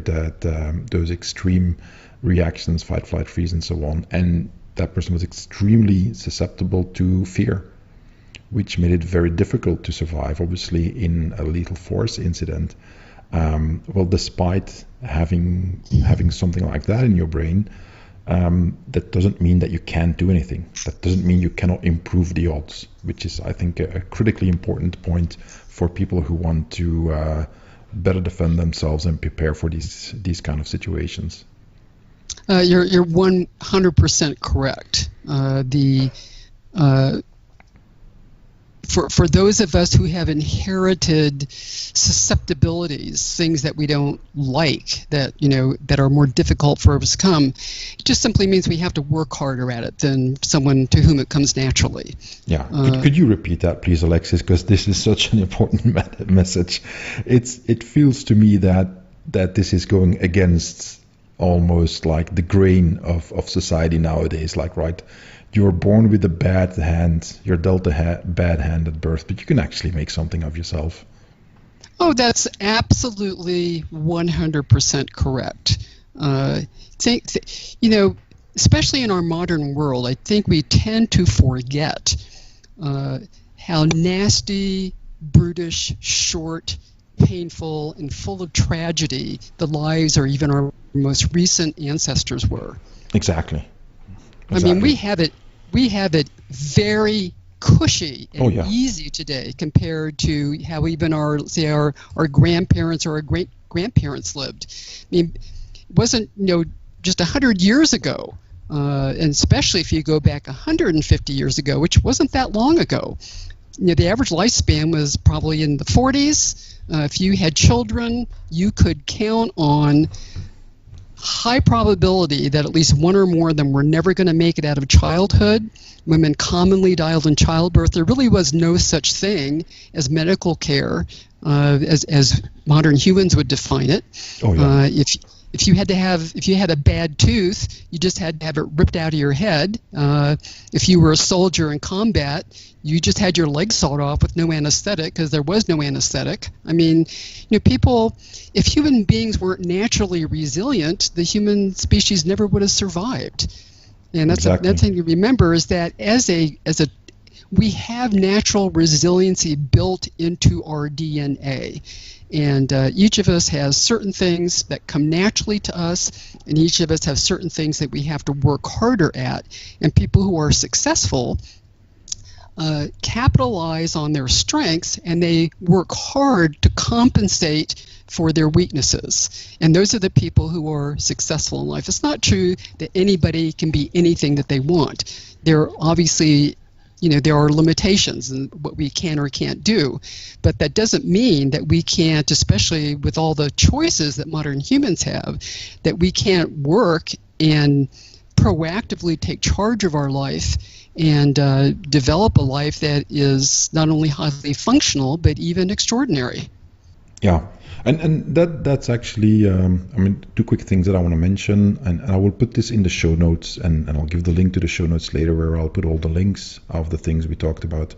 S4: those extreme reactions, fight, flight, freeze, and so on. And that person was extremely susceptible to fear, which made it very difficult to survive, obviously, in a lethal force incident. Well, despite having something like that in your brain, that doesn't mean that you can't do anything. That doesn't mean you cannot improve the odds, which is, I think, a critically important point for people who want to better defend themselves and prepare for these kind of situations.
S3: You're 100% correct. For those of us who have inherited susceptibilities, things that we don't like, that are more difficult for us to come, it just simply means we have to work harder at it than someone to whom it comes naturally.
S4: Yeah. Could you repeat that, please, Alexis? Because this is such an important message. It feels to me that this is going against almost like the grain of society nowadays. Like, right, you're born with a bad hand, you're dealt a bad hand at birth, but you can actually make something of yourself.
S3: Oh, that's absolutely 100% correct. Especially in our modern world, I think we tend to forget how nasty, brutish, short, painful, and full of tragedy the lives or even our most recent ancestors were.
S4: Exactly.
S3: I mean, we have it very cushy and easy today compared to how even our grandparents or our great grandparents lived. I mean, it wasn't just 100 years ago, and especially if you go back 150 years ago, which wasn't that long ago. The average lifespan was probably in the 40s. If you had children, you could count on high probability that at least one or more of them were never going to make it out of childhood. Women commonly died in childbirth. There really was no such thing as medical care as modern humans would define it. Oh, yeah. If you had a bad tooth, you just had to have it ripped out of your head. If you were a soldier in combat, you just had your leg sawed off with no anesthetic because there was no anesthetic. I mean, if human beings weren't naturally resilient, the human species never would have survived. And that's exactly. That thing to remember is that we have natural resiliency built into our DNA. And each of us has certain things that come naturally to us, and each of us have certain things that we have to work harder at. And people who are successful capitalize on their strengths, and they work hard to compensate for their weaknesses. And those are the people who are successful in life. It's not true that anybody can be anything that they want. There obviously there are limitations in what we can or can't do, but that doesn't mean that we can't, especially with all the choices that modern humans have, that we can't work and proactively take charge of our life and develop a life that is not only highly functional, but even extraordinary.
S4: Yeah. And that's actually, two quick things that I want to mention, and I will put this in the show notes, and I'll give the link to the show notes later where I'll put all the links of the things we talked about.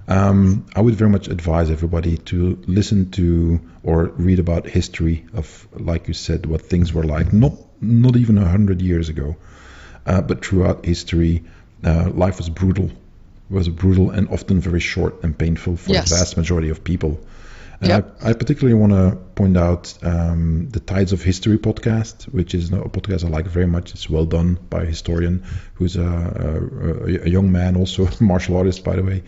S4: I would very much advise everybody to listen to or read about history of, like you said, what things were like, not even 100 years ago, but throughout history, life was brutal. It was brutal and often very short and painful for the vast majority of people. And
S3: Yep.
S4: I particularly want to point out the Tides of History podcast, which is a podcast I like very much. It's well done by a historian who's a young man, also a martial artist, by the way,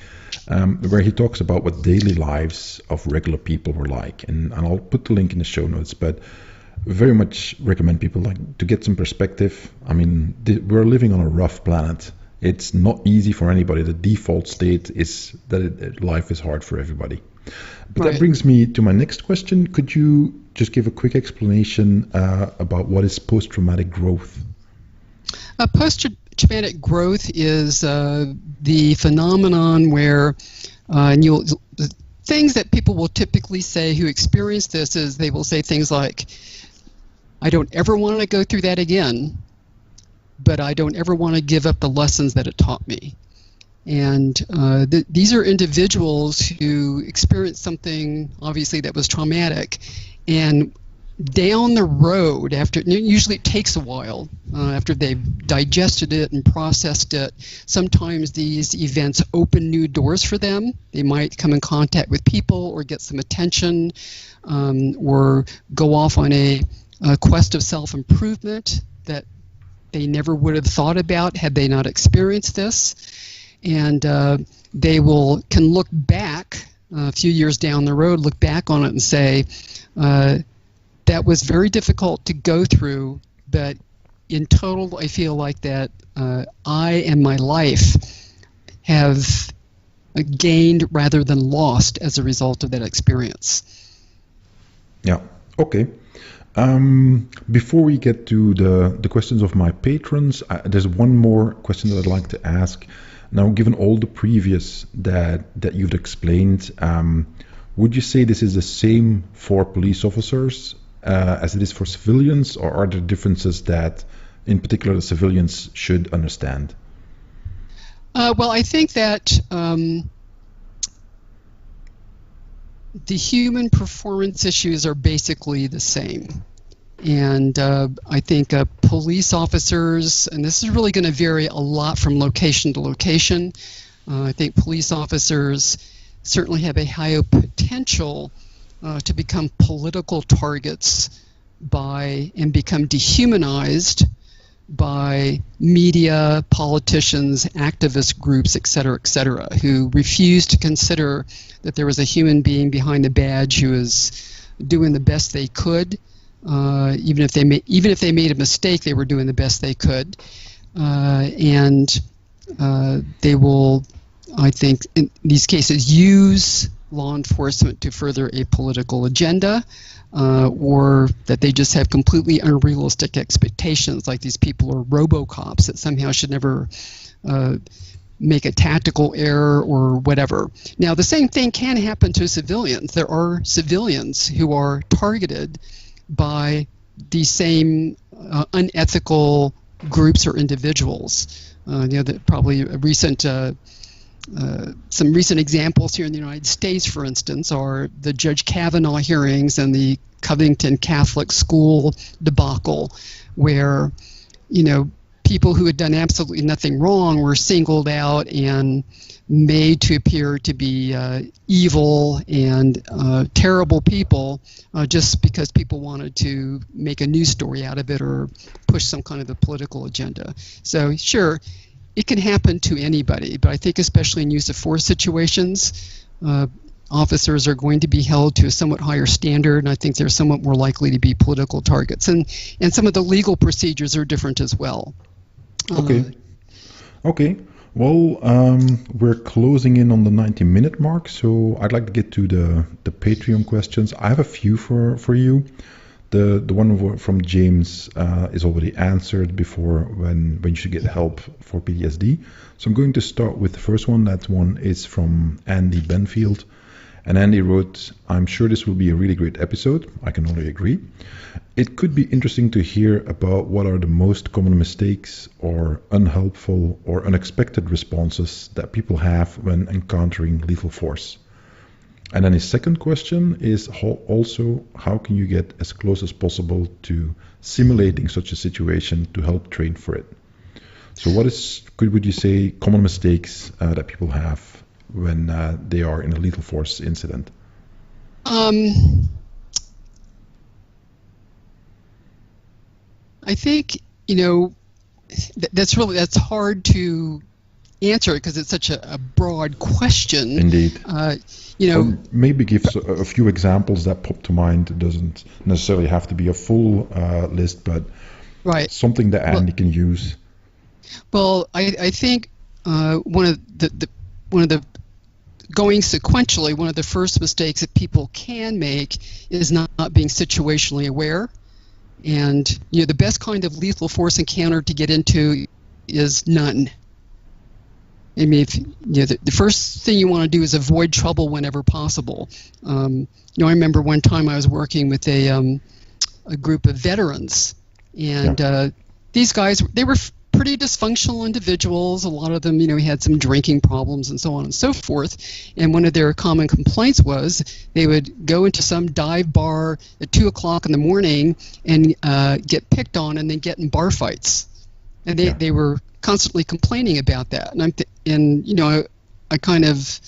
S4: where he talks about what daily lives of regular people were like. And I'll put the link in the show notes, but very much recommend people to get some perspective. I mean, we're living on a rough planet. It's not easy for anybody. The default state is that life is hard for everybody. But that brings me to my next question. Could you just give a quick explanation about what is post-traumatic growth?
S3: Post-traumatic growth is the phenomenon where the things that people will typically say who experience this is they will say things like, I don't ever want to go through that again, but I don't ever want to give up the lessons that it taught me. And these are individuals who experienced something, obviously, that was traumatic. And down the road, usually it takes a while, after they've digested it and processed it, sometimes these events open new doors for them. They might come in contact with people or get some attention, or go off on a quest of self-improvement that they never would have thought about had they not experienced this. And they can look back a few years down the road, look back on it and say, that was very difficult to go through, but in total, I feel like that I and my life have gained rather than lost as a result of that experience.
S4: Yeah, okay. Before we get to the questions of my patrons, there's one more question that I'd like to ask. Now, given all the previous that you've explained, would you say this is the same for police officers as it is for civilians, or are there differences that, in particular, the civilians should understand?
S3: Well, I think that the human performance issues are basically the same. And I think police officers, and this is really going to vary a lot from location to location, I think police officers certainly have a higher potential to become political targets and become dehumanized by media, politicians, activist groups, et cetera, who refuse to consider that there was a human being behind the badge who was doing the best they could. Even if they made a mistake, they were doing the best they could, and they will, I think, in these cases, use law enforcement to further a political agenda, or that they just have completely unrealistic expectations, like these people are RoboCops that somehow should never make a tactical error or whatever. Now, the same thing can happen to civilians. There are civilians who are targeted by these same unethical groups or individuals. Probably some recent examples here in the United States, for instance, are the Judge Kavanaugh hearings and the Covington Catholic School debacle, where people who had done absolutely nothing wrong were singled out and made to appear to be evil and terrible people, just because people wanted to make a news story out of it or push some kind of a political agenda. So sure, it can happen to anybody, but I think especially in use of force situations, officers are going to be held to a somewhat higher standard, and I think they're somewhat more likely to be political targets. And some of the legal procedures are different as well.
S4: Okay. Well, we're closing in on the 90-minute mark, so I'd like to get to the Patreon questions. I have a few for you. The one from James is already answered before when you should get help for PTSD. So I'm going to start with the first one. That one is from Andy Benfield. And Andy wrote, I'm sure this will be a really great episode. I can only agree. It could be interesting to hear about what are the most common mistakes or unhelpful or unexpected responses that people have when encountering lethal force. And then his second question is also, how can you get as close as possible to simulating such a situation to help train for it? So would you say, common mistakes that people have when they are in a lethal force incident?
S3: I think, that's hard to answer because it's such a broad question.
S4: Indeed. Or maybe give a few examples that pop to mind. It doesn't necessarily have to be a full list, but something that Andy can use.
S3: Well, I think one of the going sequentially, one of the first mistakes that people can make is not being situationally aware. And the best kind of lethal force encounter to get into is none. I mean, the first thing you want to do is avoid trouble whenever possible. I remember one time I was working with a group of veterans, and these guys, they were pretty dysfunctional individuals. A lot of them, had some drinking problems and so on and so forth. And one of their common complaints was they would go into some dive bar at 2 o'clock in the morning and get picked on and then get in bar fights. And they were constantly complaining about that. And I kind of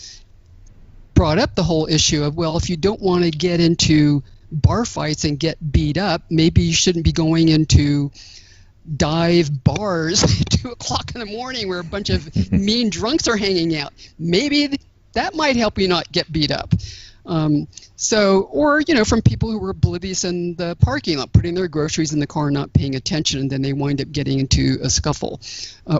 S3: brought up the whole issue of, well, if you don't want to get into bar fights and get beat up, maybe you shouldn't be going into dive bars at 2 o'clock in the morning where a bunch of mean drunks are hanging out. Maybe that might help you not get beat up. Or from people who were oblivious in the parking lot, putting their groceries in the car, not paying attention, and then they wind up getting into a scuffle.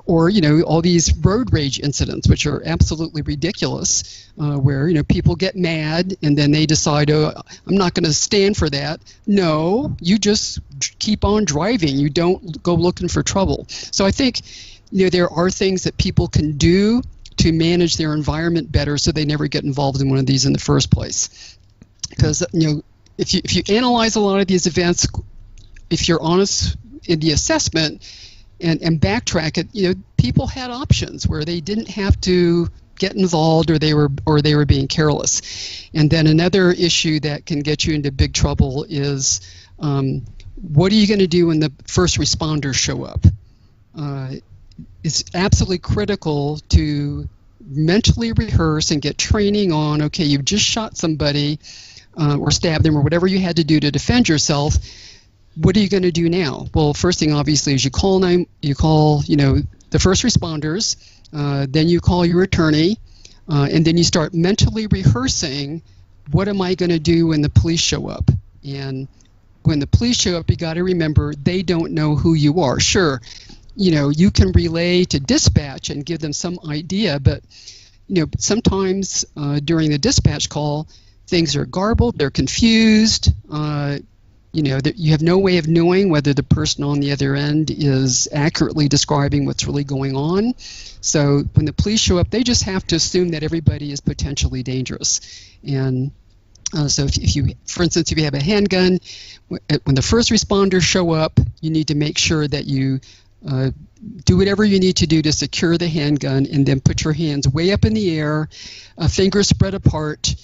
S3: Or all these road rage incidents, which are absolutely ridiculous, where, people get mad and then they decide, oh, I'm not going to stand for that. No, you just keep on driving. You don't go looking for trouble. So I think, there are things that people can do to manage their environment better so they never get involved in one of these in the first place. Because, if you analyze a lot of these events, if you're honest in the assessment and backtrack it, people had options where they didn't have to get involved or they were being careless. And then another issue that can get you into big trouble is what are you going to do when the first responders show up? It's absolutely critical to mentally rehearse and get training on, okay, you've just shot somebody or stabbed them or whatever you had to do to defend yourself. What are you going to do now? Well, first thing obviously is you call the first responders, then you call your attorney, and then you start mentally rehearsing, what am I going to do when the police show up? And when the police show up, you got to remember they don't know who you are. Sure, you can relay to dispatch and give them some idea, but sometimes during the dispatch call, things are garbled, they're confused. You have no way of knowing whether the person on the other end is accurately describing what's really going on. So when the police show up, they just have to assume that everybody is potentially dangerous. And so if you, for instance, if you have a handgun, when the first responders show up, you need to make sure that you do whatever you need to do to secure the handgun, and then put your hands way up in the air, fingers spread apart,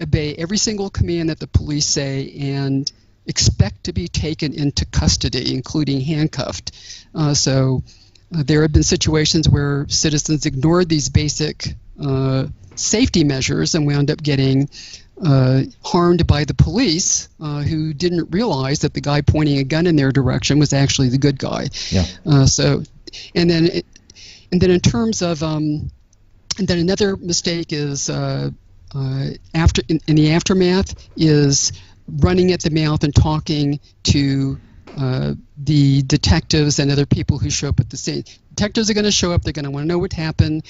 S3: obey every single command that the police say, and expect to be taken into custody, including handcuffed. There have been situations where citizens ignored these basic safety measures and wound up getting harmed by the police, who didn't realize that the guy pointing a gun in their direction was actually the good guy.
S4: Yeah.
S3: And then in terms of and then another mistake is in the aftermath is running at the mouth and talking to the detectives and other people who show up at the scene. Detectives are going to show up. They're going to want to know what happened.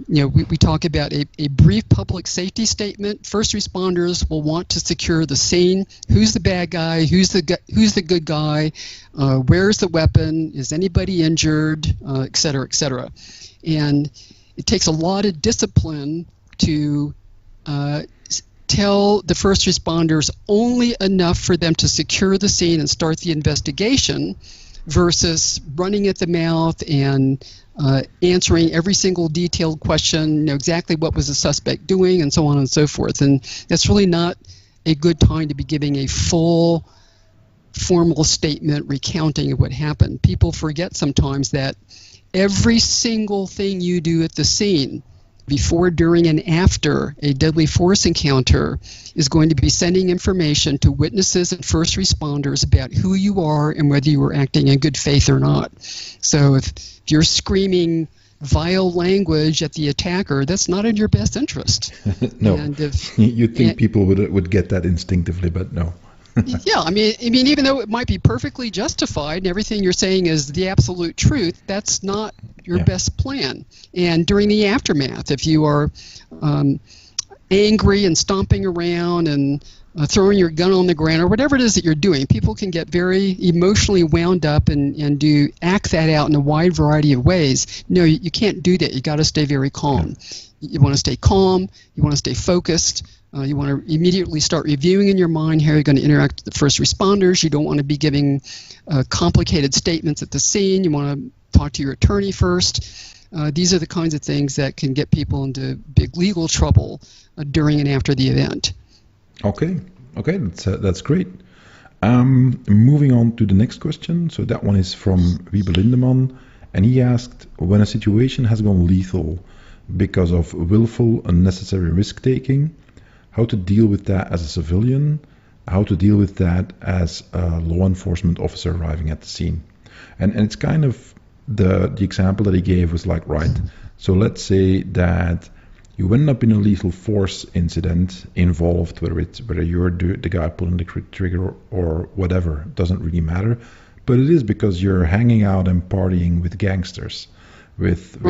S3: We talk about a brief public safety statement. First responders will want to secure the scene. Who's the bad guy? Who's the good guy? Where's the weapon? Is anybody injured? Et cetera, et cetera. And it takes a lot of discipline to tell the first responders only enough for them to secure the scene and start the investigation, versus running at the mouth and answering every single detailed question, exactly what was the suspect doing, and so on and so forth. And that's really not a good time to be giving a full formal statement recounting of what happened. People forget sometimes that every single thing you do at the scene before, during, and after a deadly force encounter is going to be sending information to witnesses and first responders about who you are and whether you are acting in good faith or not. So if you're screaming vile language at the attacker, that's not in your best interest.
S4: No,
S3: and
S4: you'd think people would get that instinctively, but no.
S3: Yeah, I mean, even though it might be perfectly justified and everything you're saying is the absolute truth, that's not your best plan. And during the aftermath, if you are angry and stomping around and throwing your gun on the ground or whatever it is that you're doing, people can get very emotionally wound up and act that out in a wide variety of ways. No, you can't do that. You got to stay very calm. You want to stay calm. You want to stay focused. You want to immediately start reviewing in your mind how you're going to interact with the first responders. You don't want to be giving complicated statements at the scene. You want to talk to your attorney first. These are the kinds of things that can get people into big legal trouble during and after the event.
S4: Okay, that's great. Moving on to the next question. So that one is from Wiebe Lindemann, and he asked, when a situation has gone lethal because of willful, unnecessary risk-taking, how to deal with that as a civilian, how to deal with that as a law enforcement officer arriving at the scene. And it's kind of the example that he gave was like, right, so let's say that you end up in a lethal force incident involved, whether you're the guy pulling the trigger or whatever, it doesn't really matter, but it is because you're hanging out and partying with gangsters, with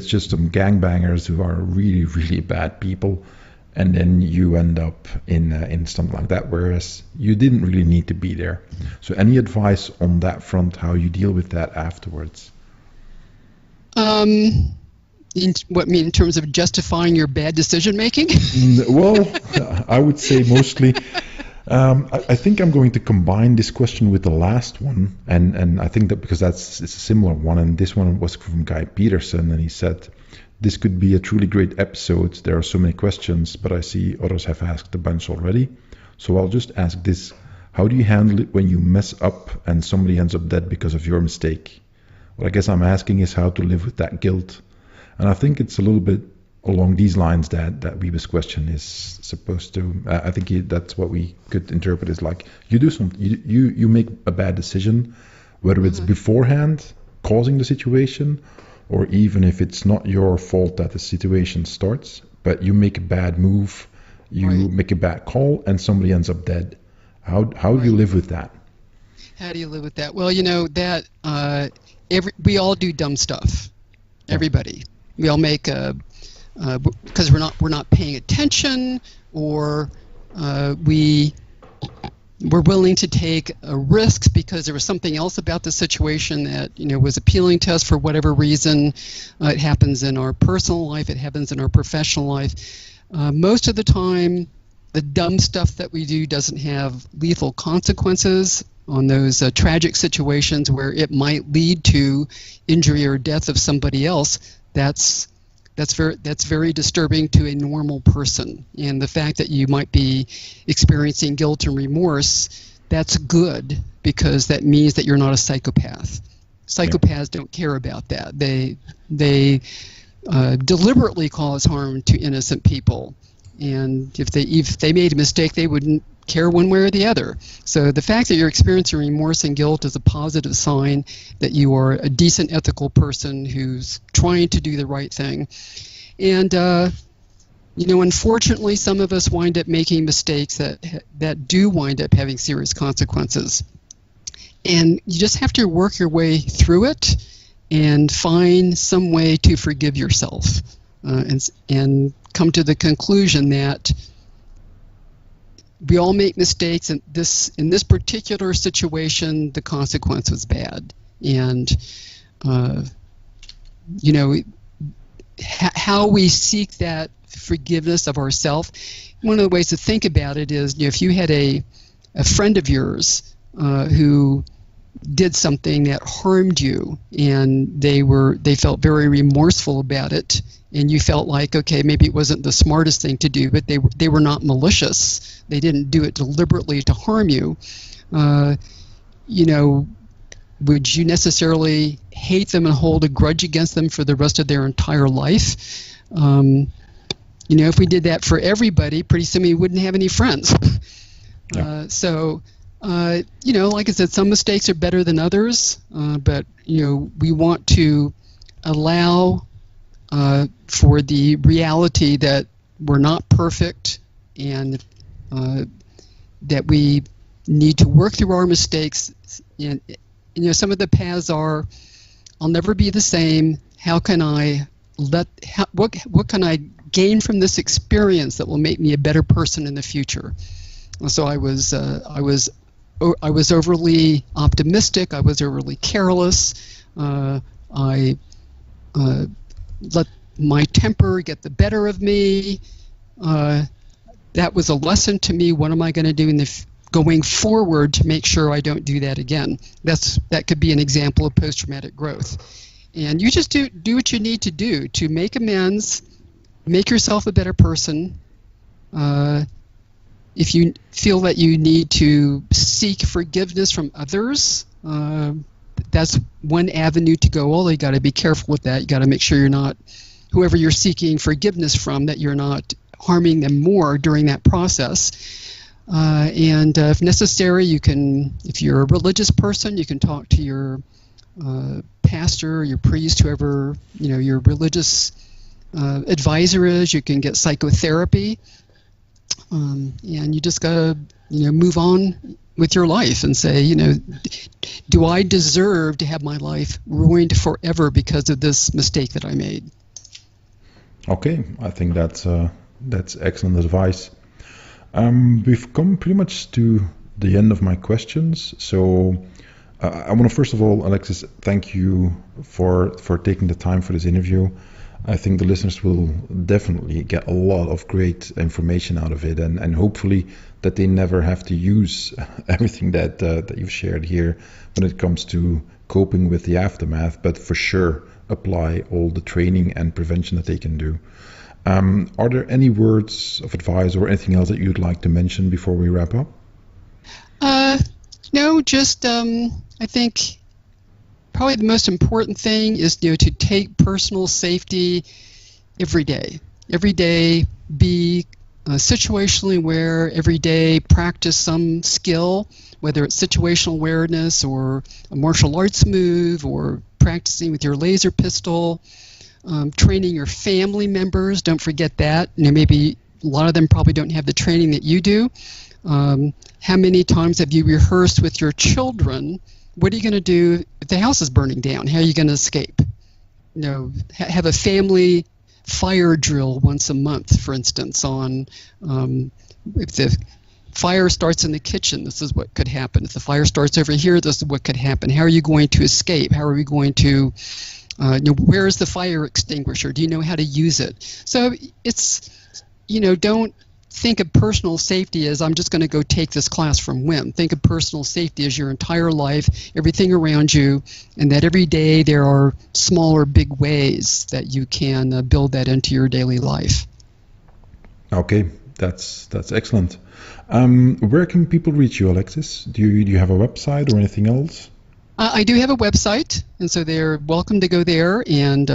S4: just some gangbangers who are really, really bad people. And then you end up in something like that, whereas you didn't really need to be there. So any advice on that front, how you deal with that afterwards?
S3: In terms of justifying your bad decision making?
S4: Well, I would say mostly. I think I'm going to combine this question with the last one, and I think that because it's a similar one, and this one was from Guy Peterson, and he said, this could be a truly great episode. There are so many questions, but I see others have asked a bunch already. So I'll just ask this. How do you handle it when you mess up and somebody ends up dead because of your mistake? What I guess I'm asking is how to live with that guilt. And I think it's a little bit along these lines that Wiebe's question is supposed to. I think that's what we could interpret as like, you do something, you make a bad decision, whether it's beforehand causing the situation, or even if it's not your fault that the situation starts, but you make a bad move, you make a bad call, and somebody ends up dead. How do you live with that?
S3: How do you live with that? Well, that we all do dumb stuff. Everybody. We all make because we're not paying attention, or we're willing to take risks because there was something else about the situation that was appealing to us for whatever reason. It happens in our personal life. It happens in our professional life. Most of the time, the dumb stuff that we do doesn't have lethal consequences on those tragic situations where it might lead to injury or death of somebody else. That's very disturbing to a normal person. And the fact that you might be experiencing guilt and remorse, that's good, because that means that you're not a psychopath. Psychopaths don't care about that. They deliberately cause harm to innocent people. And if they made a mistake, they wouldn't care one way or the other. So the fact that you're experiencing remorse and guilt is a positive sign that you are a decent, ethical person who's trying to do the right thing. And unfortunately, some of us wind up making mistakes that do wind up having serious consequences. And you just have to work your way through it and find some way to forgive yourself, and come to the conclusion that we all make mistakes, and in this particular situation, the consequence was bad. And how we seek that forgiveness of ourselves. One of the ways to think about it is, if you had a friend of yours who did something that harmed you, and they felt very remorseful about it, and you felt like, okay, maybe it wasn't the smartest thing to do, but they were not malicious. They didn't do it deliberately to harm you. Would you necessarily hate them and hold a grudge against them for the rest of their entire life? If we did that for everybody, pretty soon we wouldn't have any friends.
S2: Yeah.
S3: Like I said, some mistakes are better than others, but we want to allow for the reality that we're not perfect, and that we need to work through our mistakes. And some of the paths are, I'll never be the same. How can I what can I gain from this experience that will make me a better person in the future? So I was overly optimistic. I was overly careless. I let my temper get the better of me. That was a lesson to me. What am I going to do going forward to make sure I don't do that again? That could be an example of post-traumatic growth. And you just do what you need to do to make amends, make yourself a better person. If you feel that you need to seek forgiveness from others, that's one avenue to go. Although you got to be careful with that. You got to make sure you're not, whoever you're seeking forgiveness from, that you're not harming them more during that process. And if necessary, if you're a religious person, you can talk to your pastor, your priest, whoever your religious advisor is. You can get psychotherapy, and you just gotta move on with your life and say, do I deserve to have my life ruined forever because of this mistake that I made?
S4: Okay, I think that's excellent advice. We've come pretty much to the end of my questions, so I want to, first of all, Alexis, thank you for taking the time for this interview. I think the listeners will definitely get a lot of great information out of it, and hopefully that they never have to use everything that you've shared here when it comes to coping with the aftermath, but for sure apply all the training and prevention that they can do. Are there any words of advice or anything else that you'd like to mention before we wrap up?
S3: No, just I think probably the most important thing is to take personal safety every day. Every day, be situationally aware. Every day, practice some skill, whether it's situational awareness or a martial arts move or practicing with your laser pistol. Training your family members, don't forget that. Maybe a lot of them probably don't have the training that you do. How many times have you rehearsed with your children? What are you going to do if the house is burning down? How are you going to escape? Have a family fire drill once a month, for instance, on if the fire starts in the kitchen, this is what could happen. If the fire starts over here, this is what could happen. How are you going to escape? How are we going to where is the fire extinguisher? Do you know how to use it? So it's, don't think of personal safety as I'm just going to go take this class from Wim. Think of personal safety as your entire life, everything around you, and that every day there are small or big ways that you can build that into your daily life.
S4: Okay, that's excellent. Where can people reach you, Alexis? Do you have a website or anything else?
S3: I do have a website, and so they're welcome to go there, and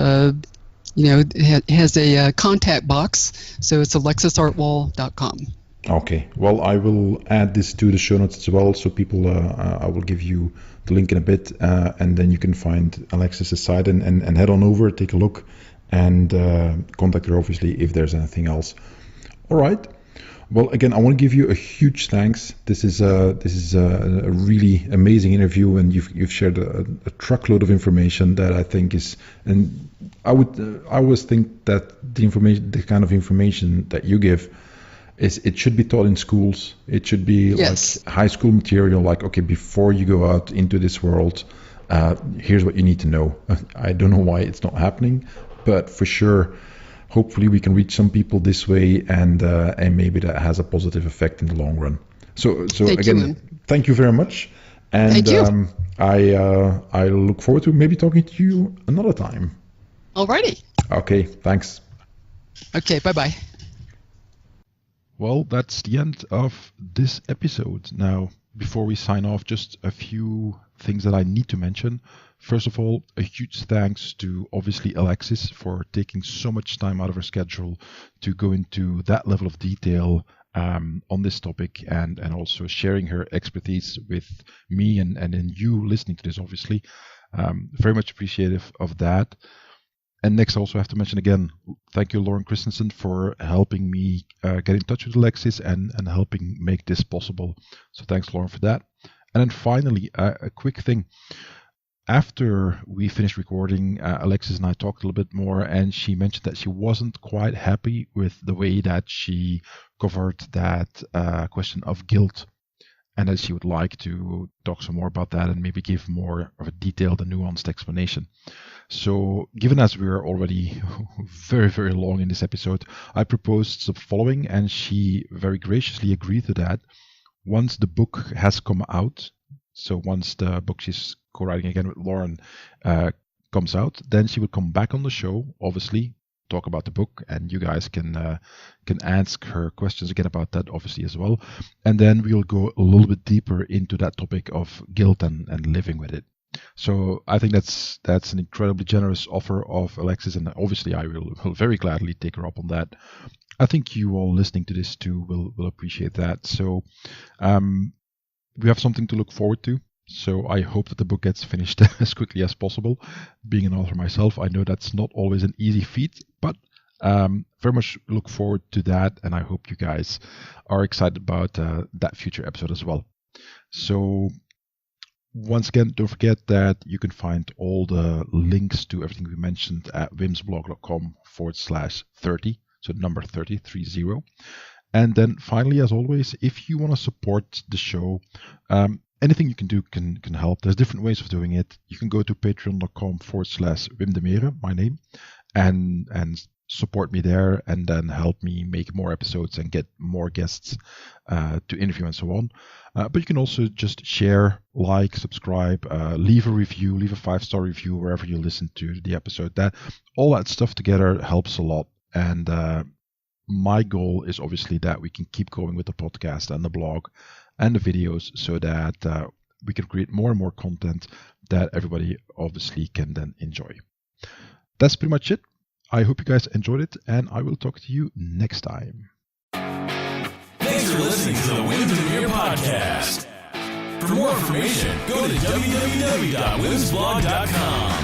S3: it has a contact box, so it's alexisartwohl.com.
S4: Okay, well, I will add this to the show notes as well, so people, I will give you the link in a bit, and then you can find Alexis's site and head on over, take a look, and contact her, obviously, if there's anything else. All right. Well, again, I want to give you a huge thanks. This is a really amazing interview, and you've shared a truckload of information that I think is, and I always think that the kind of information that you give it should be taught in schools. It should be
S3: yes.
S4: Like high school material, like, okay, before you go out into this world, here's what you need to know. I don't know why it's not happening, but for sure, hopefully we can reach some people this way, and maybe that has a positive effect in the long run. So thank you very much. And
S3: thank you.
S4: I look forward to maybe talking to you another time.
S3: Alrighty.
S4: Okay, thanks.
S3: Okay, bye-bye.
S2: Well, that's the end of this episode. Now, before we sign off, just a few things that I need to mention. First of all, a huge thanks to obviously Alexis for taking so much time out of her schedule to go into that level of detail on this topic, and also sharing her expertise with me and you listening to this, obviously. Very much appreciative of that. And next, I also have to mention again, thank you, Lauren Christensen, for helping me get in touch with Alexis and helping make this possible. So thanks, Lauren, for that. And then finally, a quick thing. After we finished recording, Alexis and I talked a little bit more, and she mentioned that she wasn't quite happy with the way that she covered that question of guilt, and that she would like to talk some more about that and maybe give more of a detailed and nuanced explanation. So given as we're already very, very long in this episode, I proposed the following, and she very graciously agreed to that. Once the book has come out, so once the book she's co-writing again with Lauren comes out, then she will come back on the show, obviously, talk about the book, and you guys can ask her questions again about that, obviously, as well. And then we'll go a little bit deeper into that topic of guilt and living with it. So I think that's an incredibly generous offer of Alexis, and obviously I will very gladly take her up on that. I think you all listening to this too will appreciate that. So we have something to look forward to. So I hope that the book gets finished as quickly as possible. Being an author myself, I know that's not always an easy feat, but very much look forward to that. And I hope you guys are excited about that future episode as well. So once again, don't forget that you can find all the links to everything we mentioned at wimsblog.com/30. So number 30. And then finally, as always, if you want to support the show, anything you can do can help. There's different ways of doing it. You can go to patreon.com/Wim Demeere, my name, and support me there, and then help me make more episodes and get more guests to interview and so on. But you can also just share, like, subscribe, leave a review, leave a 5-star review wherever you listen to the episode. All that stuff together helps a lot. And my goal is obviously that we can keep going with the podcast and the blog and the videos, so that we can create more and more content that everybody obviously can then enjoy. That's pretty much it. I hope you guys enjoyed it, and I will talk to you next time.
S1: Thanks for listening to the Wim Demeere podcast. For more information, go to www.wimsblog.com.